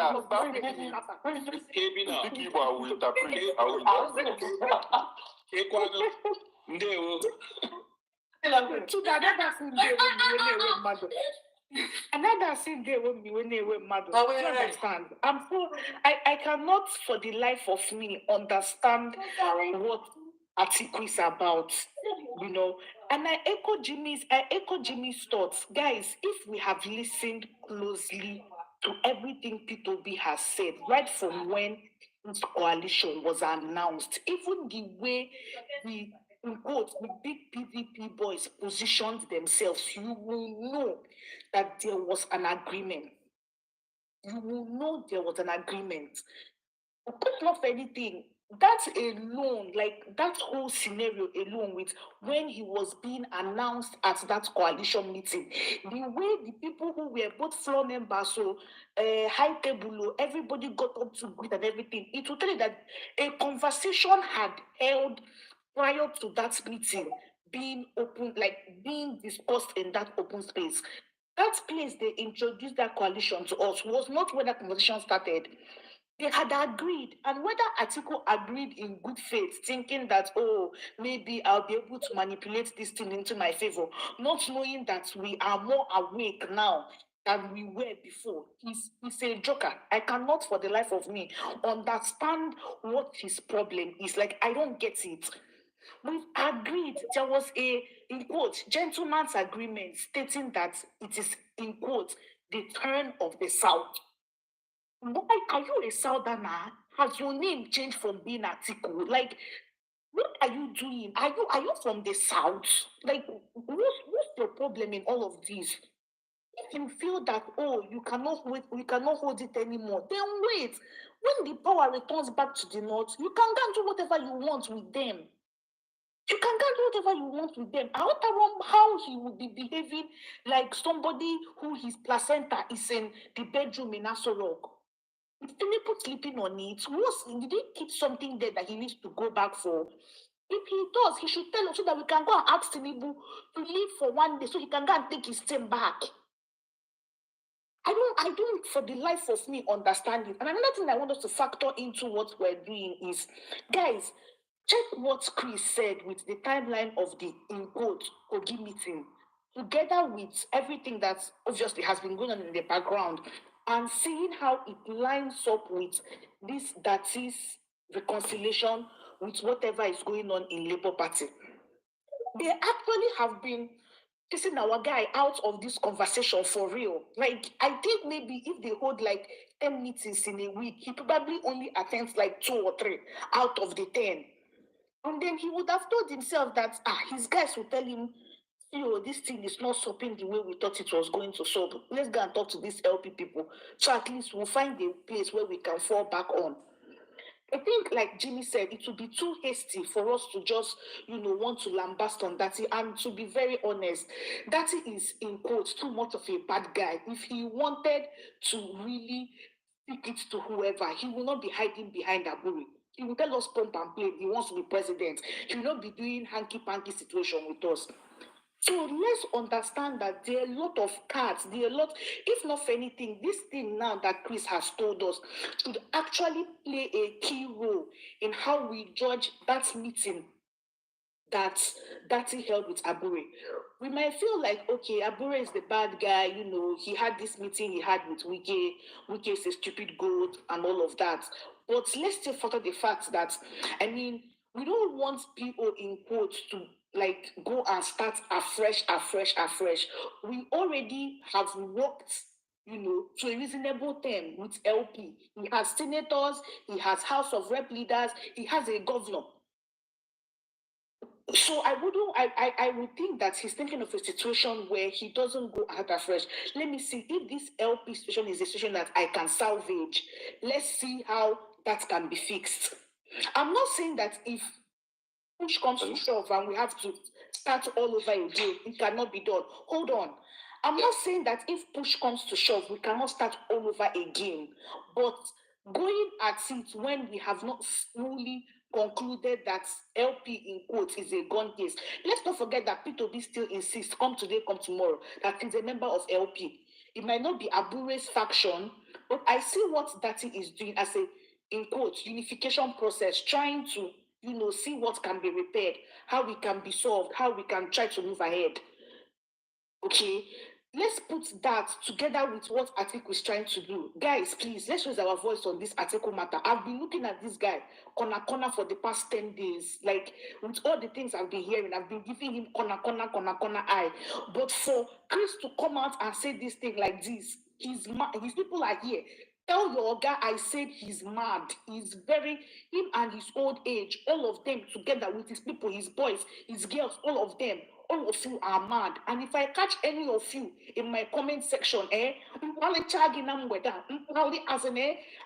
I will interpret. Another thing they won't be when they were mad. Do you understand? I cannot for the life of me understand what article is about, And I echo Jimmy's thoughts. Guys, if we have listened closely to everything P2B has said, right from when this coalition was announced, even the way the big PVP boys positioned themselves, you will know that there was an agreement. You will know there was an agreement. Put off anything. That alone, like that whole scenario alone, with when he was being announced at that coalition meeting, the way the people who were both floor members, so high table, everybody got up to greet and everything, it will tell you that a conversation had held prior to that meeting being open, like being discussed in that open space. That place they introduced that coalition to us was not when that conversation started. They had agreed, and whether Atiku agreed in good faith, thinking that, maybe I'll be able to manipulate this thing into my favor, not knowing that we are more awake now than we were before. He's a joker. I cannot for the life of me understand what his problem is. Like, I don't get it. We've agreed. There was a, in quote, gentleman's agreement stating that it is, in quote, the turn of the South. Why are you a Southerner? Has your name changed from being Atiku? Like, what are you doing? Are you from the South? Like, what's your problem in all of this? If you feel that, we cannot hold it anymore, then wait. When the power returns back to the North, you can go and do whatever you want with them. You can go and do whatever you want with them. I wonder how he would be behaving like somebody who his placenta is in the bedroom in Aso Rock. Tinubu sleeping on it. Did he keep something there that he needs to go back for? If he does, he should tell us so that we can go and ask Tinubu to leave for one day so he can go and take his team back. I don't for the life of me understand it. And another thing I want us to factor into what we're doing is, guys, check what Chris said with the timeline of the, in quote, Kogi meeting, together with everything that obviously has been going on in the background, and seeing how it lines up with this Datti's reconciliation with whatever is going on in Labour Party. They actually have been kissing our guy out of this conversation for real. Like, I think maybe if they hold like 10 meetings in a week, he probably only attends like 2 or 3 out of the 10. And then he would have told himself that his guys will tell him, this thing is not sopping the way we thought it was going to solve. Let's go and talk to these LP people. So at least we'll find a place where we can fall back on. I think, like Jimmy said, it would be too hasty for us to just, want to lambast on Datti. And to be very honest, Datti is, in quotes, too much of a bad guy. If he wanted to really speak it to whoever, he will not be hiding behind Abure. He will tell us pump and play. He wants to be president. He will not be doing hanky-panky situation with us. So let's understand that there are a lot of cards, there are a lot, if not for anything, this thing now that Chris has told us should actually play a key role in how we judge that meeting that he held with Abure. We might feel like, okay, Abure is the bad guy, he had this meeting he had with Wike, Wike is a stupid goat and all of that. But let's still further the fact that, we don't want people in quotes to like go and start afresh. We already have worked, to a reasonable term with LP. He has senators, he has House of Rep leaders, he has a governor. So I would think that he's thinking of a situation where he doesn't go out afresh. Let me see if this LP situation is a situation that I can salvage. Let's see how that can be fixed. I'm not saying that if push comes to shove and we have to start all over again, it cannot be done. Hold on. I'm not saying that if push comes to shove, we cannot start all over again. But going at it when we have not fully concluded that LP in quotes is a gun case. Let's not forget that P2B still insists, come today, come tomorrow, that he's a member of LP. It might not be Abure's faction, but I see what Datti is doing as a, in quotes, unification process, trying to, see what can be repaired, how we can be solved, how we can try to move ahead. Okay, let's put that together with what Atiku is trying to do. Guys, please, let's raise our voice on this Atiku matter. I've been looking at this guy corner for the past 10 days. Like, with all the things I've been hearing, I've been giving him corner eye. But for Chris to come out and say this thing like this, his people are here. Tell your guy I said he's mad. He's him and his old age, all of them together with his people, his boys, his girls, all of them. All of you are mad. And if I catch any of you in my comment section, I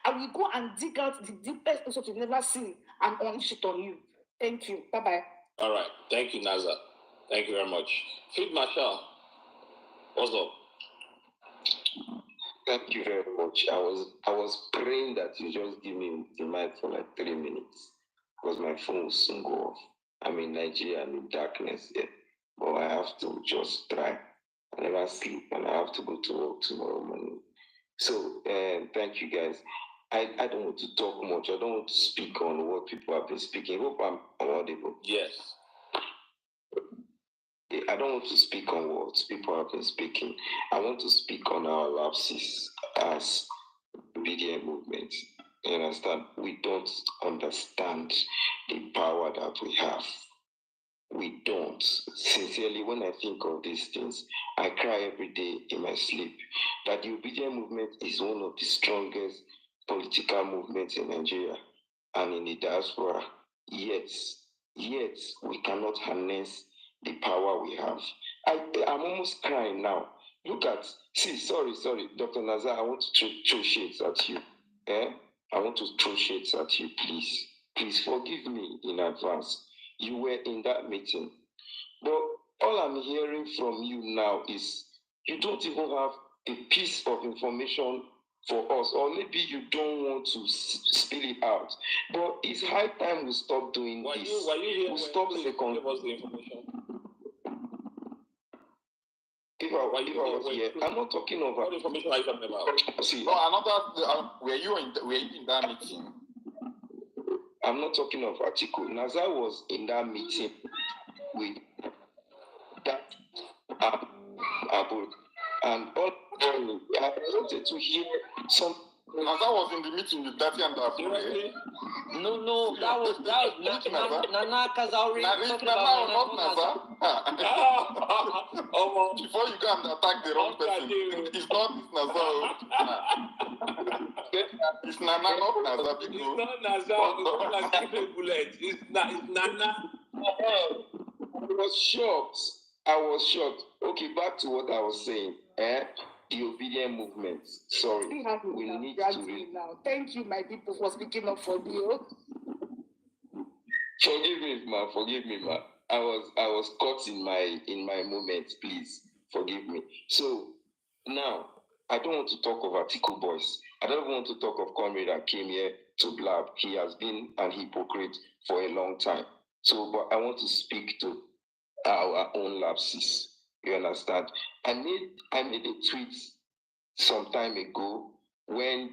will go and dig out the deepest episode you've never seen and unleash it on you. Thank you. Bye-bye. All right. Thank you, Naza. Thank you very much. Field Marshal, what's up? Thank you very much. I was praying that you just give me the mic for like 3 minutes because my phone will soon go off. I'm in Nigeria, I'm in darkness here. But I have to just try. I never sleep and I have to go to work tomorrow morning. So thank you guys. I don't want to talk much. I don't want to speak on what people have been speaking. I hope I'm audible. Yes. I don't want to speak on what people have been speaking. I want to speak on our lapses as BDM movement. You understand? We don't understand the power that we have. We don't. Sincerely, when I think of these things, I cry every day in my sleep. That the obedient movement is one of the strongest political movements in Nigeria and in the diaspora. Yet we cannot harness the power we have. I'm almost crying now. Look at, sorry, Dr. Nazar, I want to throw shades at you. I want to throw shades at you, please. Please forgive me in advance. You were in that meeting. But all I'm hearing from you now is you don't even have a piece of information for us, or maybe you don't want to spill it out. But it's high time we stop doing this. Were you here? We stop the information. If I was here, I'm not talking of what information are you talking about? See, were you in that meeting? I'm not talking of Atiku. Nazar was in that meeting with that Abure. And all I wanted to hear some. Nazar was in the meeting with Datti and Abure. No, that was Nana Kazauri. Not Nazar. Before you come and attack the wrong person, it's not Nazar. It's Nana, not Nazar. It's not Nazar. It's Nana. I was shocked. Okay, back to what I was saying. the obedient movement. Sorry, we need to read. Now. Thank you, my people, for speaking up for me. Forgive me, ma. Forgive me, ma. I was caught in my moment. Please forgive me. So now I don't want to talk of article boys. I don't want to talk of Conrad that came here to blab. He has been an hypocrite for a long time. So, but I want to speak to our own lapses. You understand? I made a tweet some time ago when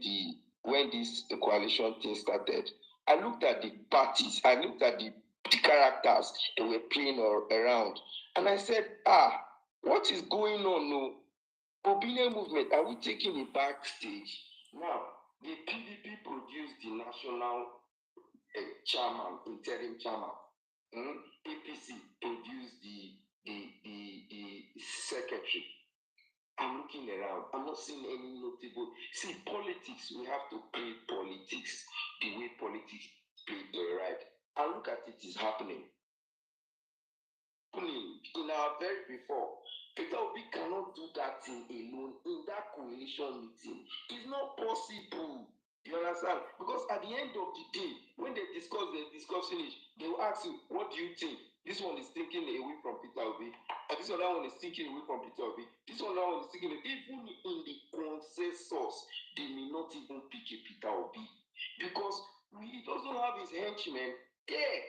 this coalition thing started. I looked at the parties, I looked at the characters that were playing around, and I said, what is going on? No, Obedient movement, are we taking it backstage? Now, the PDP produced the national chairman, interim chairman. APC produced the secretary. I'm looking around. I'm not seeing any notable. See, politics, we have to play politics the way politics play the right. And look at it is happening. In our very before, Peter Obi cannot do that thing alone in that coalition meeting. It's not possible. You understand? Because at the end of the day, when they discuss finish, they will ask you, what do you think? This one is thinking away from Peter Obi. And this other one is thinking away from Peter Obi. This other one is thinking, even in the consensus, they may not even pick a Peter Obi. Because he doesn't have his henchmen there.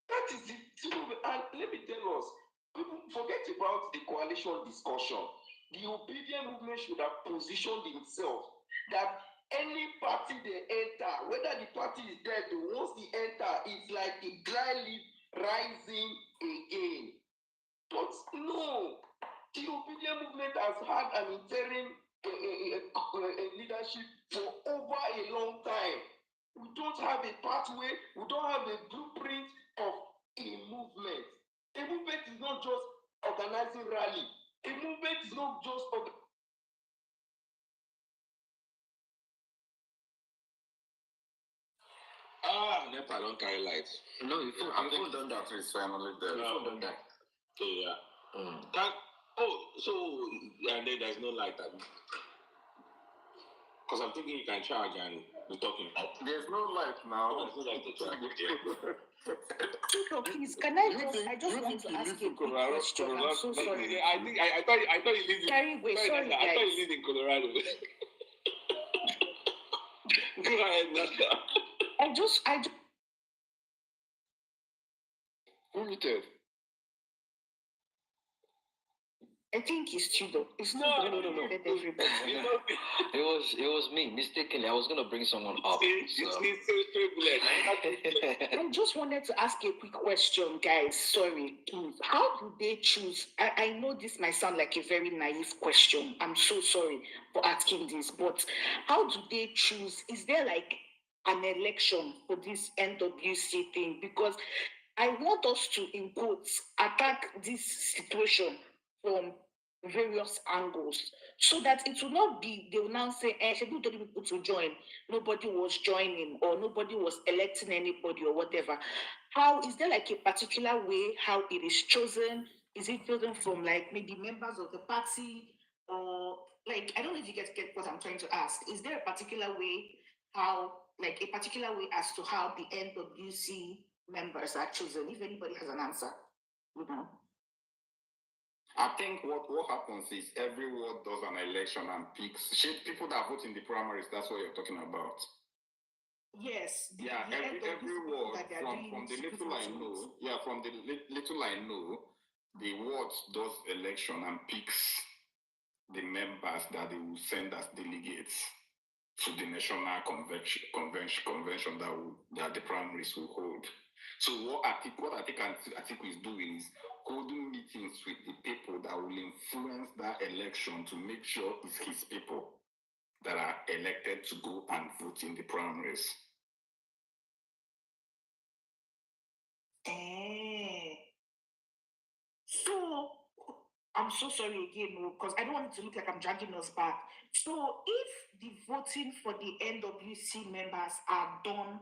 That is it. And let me tell us, people forget about the coalition discussion. The obedient movement should have positioned himself that any party they enter, whether the party is dead, once they enter, it's like a dry leaf rising again. But no, the obedient movement has had an interim leadership for over a long time. We don't have a pathway, we don't have a blueprint of a movement. A movement is not just organizing rally. A movement is not just NEPA don't carry lights. No, you've done that. It's finally there. You've done that. Yeah. So and then there's no light. Because I'm thinking you can charge and be talking. There's no light now. There's no light to charge. Please, can I just want to ask you a quick question. I'm so sorry. I thought you lived in. Sorry, I thought you lived in Colorado. Go ahead, Nasa. I just. Who muted? I think it's Tudor. It's No. Everybody. It was me mistakenly. I was gonna bring someone up. I just wanted to ask a quick question, guys. Sorry. How do they choose? I know this might sound like a very naive question. I'm so sorry for asking this, but how do they choose? Is there like an election for this NWC thing? Because I want us to, in quotes, attack this situation from various angles, so that it will not be, they will now say, should we tell people to join? Nobody was joining, or nobody was electing anybody, or whatever. How is there like a particular way how it is chosen? Is it chosen from like maybe members of the party, or like, I don't know if you get what I'm trying to ask. Is there a particular way how, like a particular way as to how the NWC members are chosen? If anybody has an answer, I think what happens is every ward does an election and picks people that vote in the primaries. That's what you're talking about. Yes. Every ward from the little I know. Yeah, from the little I know, the ward does election and picks the members that they will send as delegates to the national convention that the primaries will hold. So what I think Atiku is doing is holding meetings with the people that will influence that election to make sure it's his people that are elected to go and vote in the primaries. So I'm so sorry again, because I don't want it to look like I'm dragging us back. So if the voting for the NWC members are done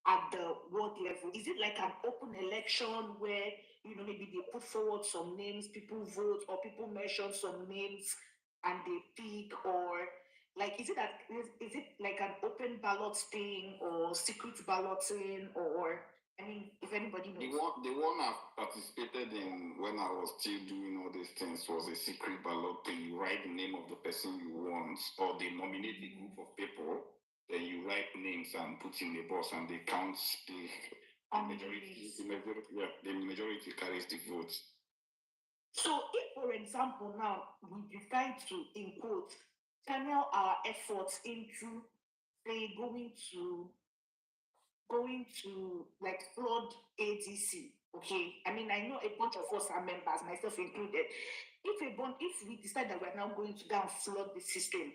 at the ward level, is it like an open election where, maybe they put forward some names, people vote, or people mention some names, and they pick, or like is it like an open ballot thing or secret balloting, or I mean, if anybody knows. The one I've participated in when I was still doing all these things was a secret ballot thing. You write the name of the person you want, or they nominate a group of people, then you write names and put in the box, and they count the majority. The majority carries the votes. So if, for example, now we decide to, in quote, channel our efforts into, say, going to like flood ADC. Okay, I mean, I know a bunch of us are members, myself included. If we decide that we're now going to go and flood the system,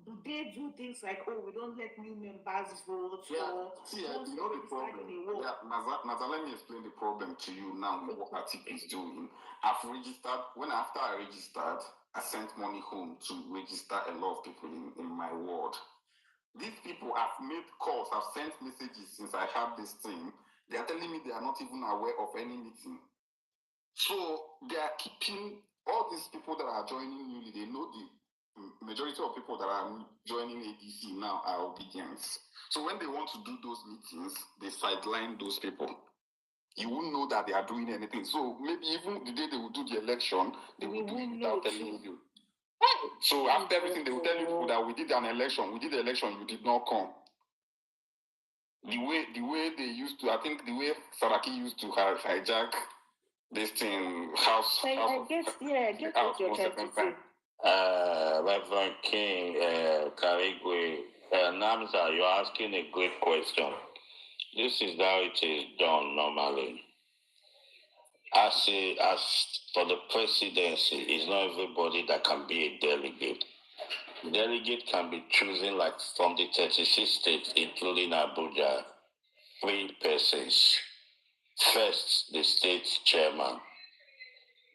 do they do things like, oh, we don't let new members vote? You know the problem. Naza, let me explain the problem to you now. What Attic is doing. After I registered, I sent money home to register a lot of people in my ward. These people have made calls, have sent messages since I had this thing. They are telling me they are not even aware of any meeting. So they are keeping all these people that are joining newly. They know the majority of people that are joining ADC now are obedience. So when they want to do those meetings, they sideline those people. You won't know that they are doing anything. So maybe even the day they will do the election, they will do it without telling you. So after everything, they will tell you that we did the election, you did not come. The way they used to, I think the way Saraki used to hijack this thing, I get what you're trying to say. Reverend King, Karigwe, Namza, you're asking a great question. This is how it is done normally. As for the presidency, it's not everybody that can be a delegate. Delegate can be chosen like from the 36 states, including Abuja, 3 persons. First, the state chairman,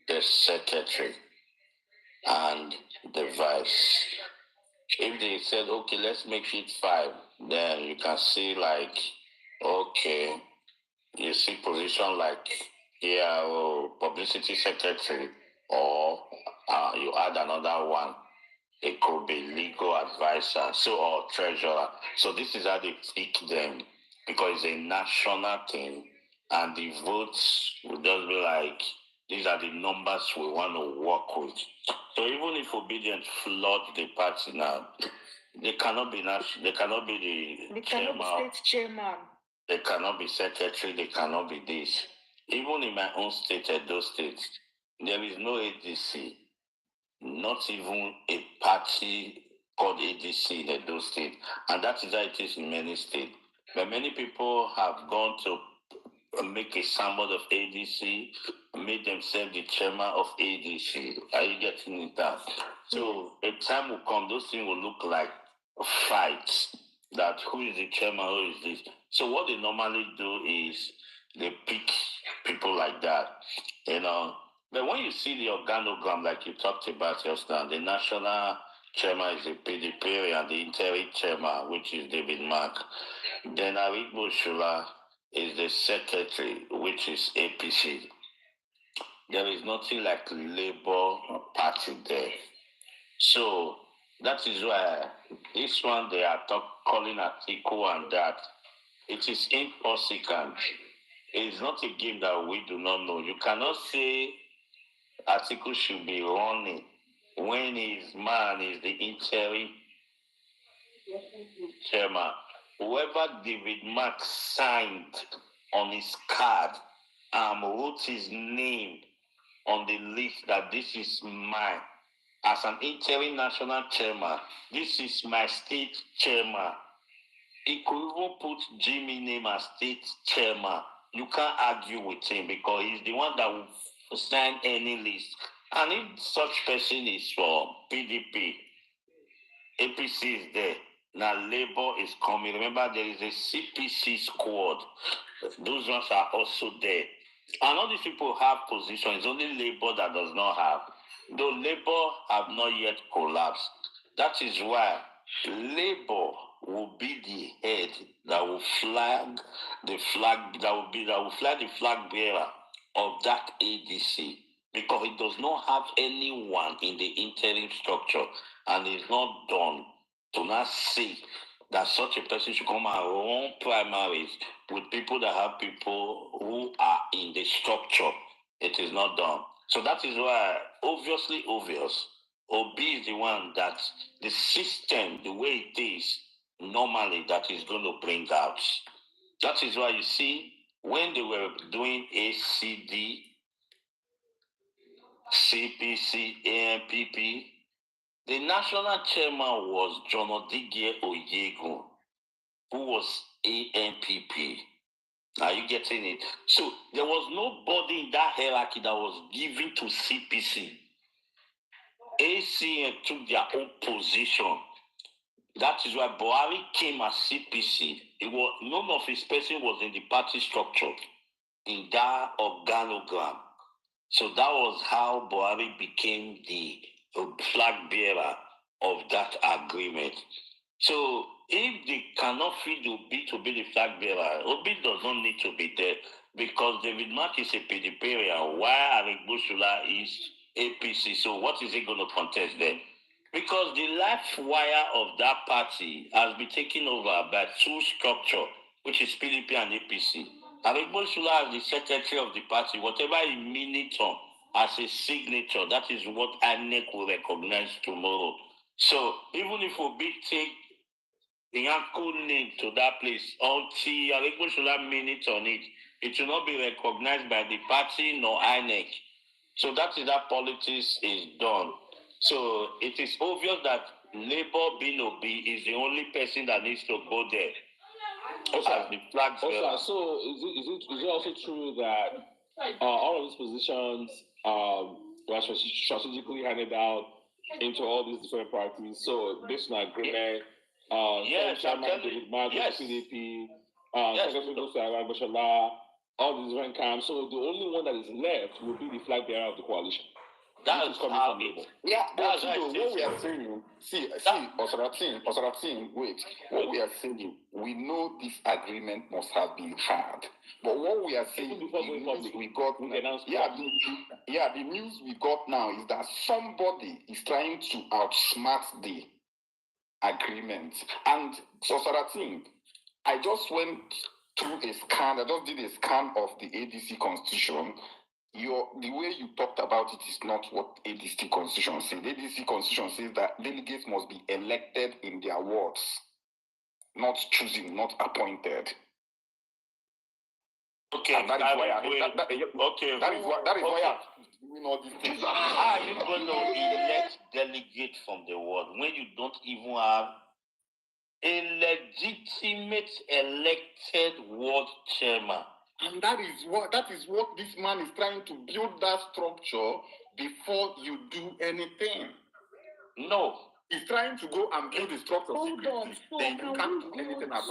the secretary, and the vice. If they said, okay, let's make it 5, then you can see like, okay, you see position like publicity secretary, or you add another one. It could be legal advisor, or treasurer. So this is how they pick them, because it's a national thing, and the votes will just be like, these are the numbers we want to work with. So even if Obedient flood the party now, they cannot be the cannot be state chairman. They cannot be secretary. They cannot be this. Even in my own state, Edo State, there is no ADC, not even a party called ADC in Edo State, and that is how it is in many states. But many people have gone to make a symbol of ADC, made themselves the chairman of ADC. Are you getting it down? So a time will come, those things will look like fights. That who is the chairman, who is this? So what they normally do is they pick people like that, But when you see the organogram, like you talked about just now, the national chairman is the PDP and the interim chairman, which is David Mark. Then Arigbo Shula is the secretary, which is APC. There is nothing like Labour Party there. So that is why this one they are calling Atiku and that. It is intoxicant. It is not a game that we do not know. You cannot say Atiku should be running when his man is the interim chairman. Whoever David Mark signed on his card wrote his name on the list that this is mine. As an interim national chairman, this is my state chairman. He could even put Jimmy name as state chairman. You can't argue with him because he's the one that will sign any list. And if such person is for PDP, APC is there. Now Labour is coming. Remember, there is a CPC squad. Those ones are also there. And all these people have positions. It's only Labour that does not have. Though Labour have not yet collapsed. That is why Labour will be the head that will flag the flag, that will fly the flag bearer of that ADC. because it does not have anyone in the interim structure, and it's not done to not see that such a person should come and run primaries with people that have people who are in the structure. It is not done. So that is why, obvious, Obi is the one that the system, the way it is, normally that is going to bring out. That is why you see, when they were doing ACD, CPC, AMPP, the national chairman was John Odigie Oyego, who was AMPP. Are you getting it? So there was nobody in that hierarchy that was given to CPC. ACN took their own position. That is why Buhari came as CPC. It was none of his person was in the party structure in that organogram. So that was how Buhari became the flag bearer of that agreement. So if they cannot feed Obi to be the flag bearer, Obi does not need to be there because David Mark is a PDP, while Aregbosola is APC. So what is he going to contest then? Because the life wire of that party has been taken over by two structures, which is PDP and APC. Aregbosola as the secretary of the party, whatever he means on as a signature, that is what INEC will recognize tomorrow. So even if Obi take the uncle name to that place, until Aregbosola minute on it, it will not be recognized by the party nor INEC. So that is how politics is done. So it is obvious that Labour being Obi is the only person that needs to go there. As the flag bearer. So is it also true that all of these positions were strategically handed out into all these different parties? So based on agreement, yes, Chairman David Mark, yes. PDP, Yes. Secretary Dr. Aregbosola, all these different camps. So the only one that is left will be the flag bearer of the coalition. That is how it. Yeah, that's but what we are saying, Osaratin, wait. What we are saying, we know this agreement must have been had. But what we are saying, before going public, we got, the news we got now is that somebody is trying to outsmart the agreement. And Osaratin, I just went through a scan. I just did a scan of the ADC constitution. The way you talked about it is not what ADC constitution says. The ADC constitution says that delegates must be elected in their wards, not choosing, not appointed. Okay, and that is why I'm doing all these things. How are you going to elect delegate from the ward when you don't even have a legitimate elected ward chairman? And that is what this man is trying to build that structure before you do anything. No. He's trying to go and build the structure. Hold on. Then you can't do anything about it.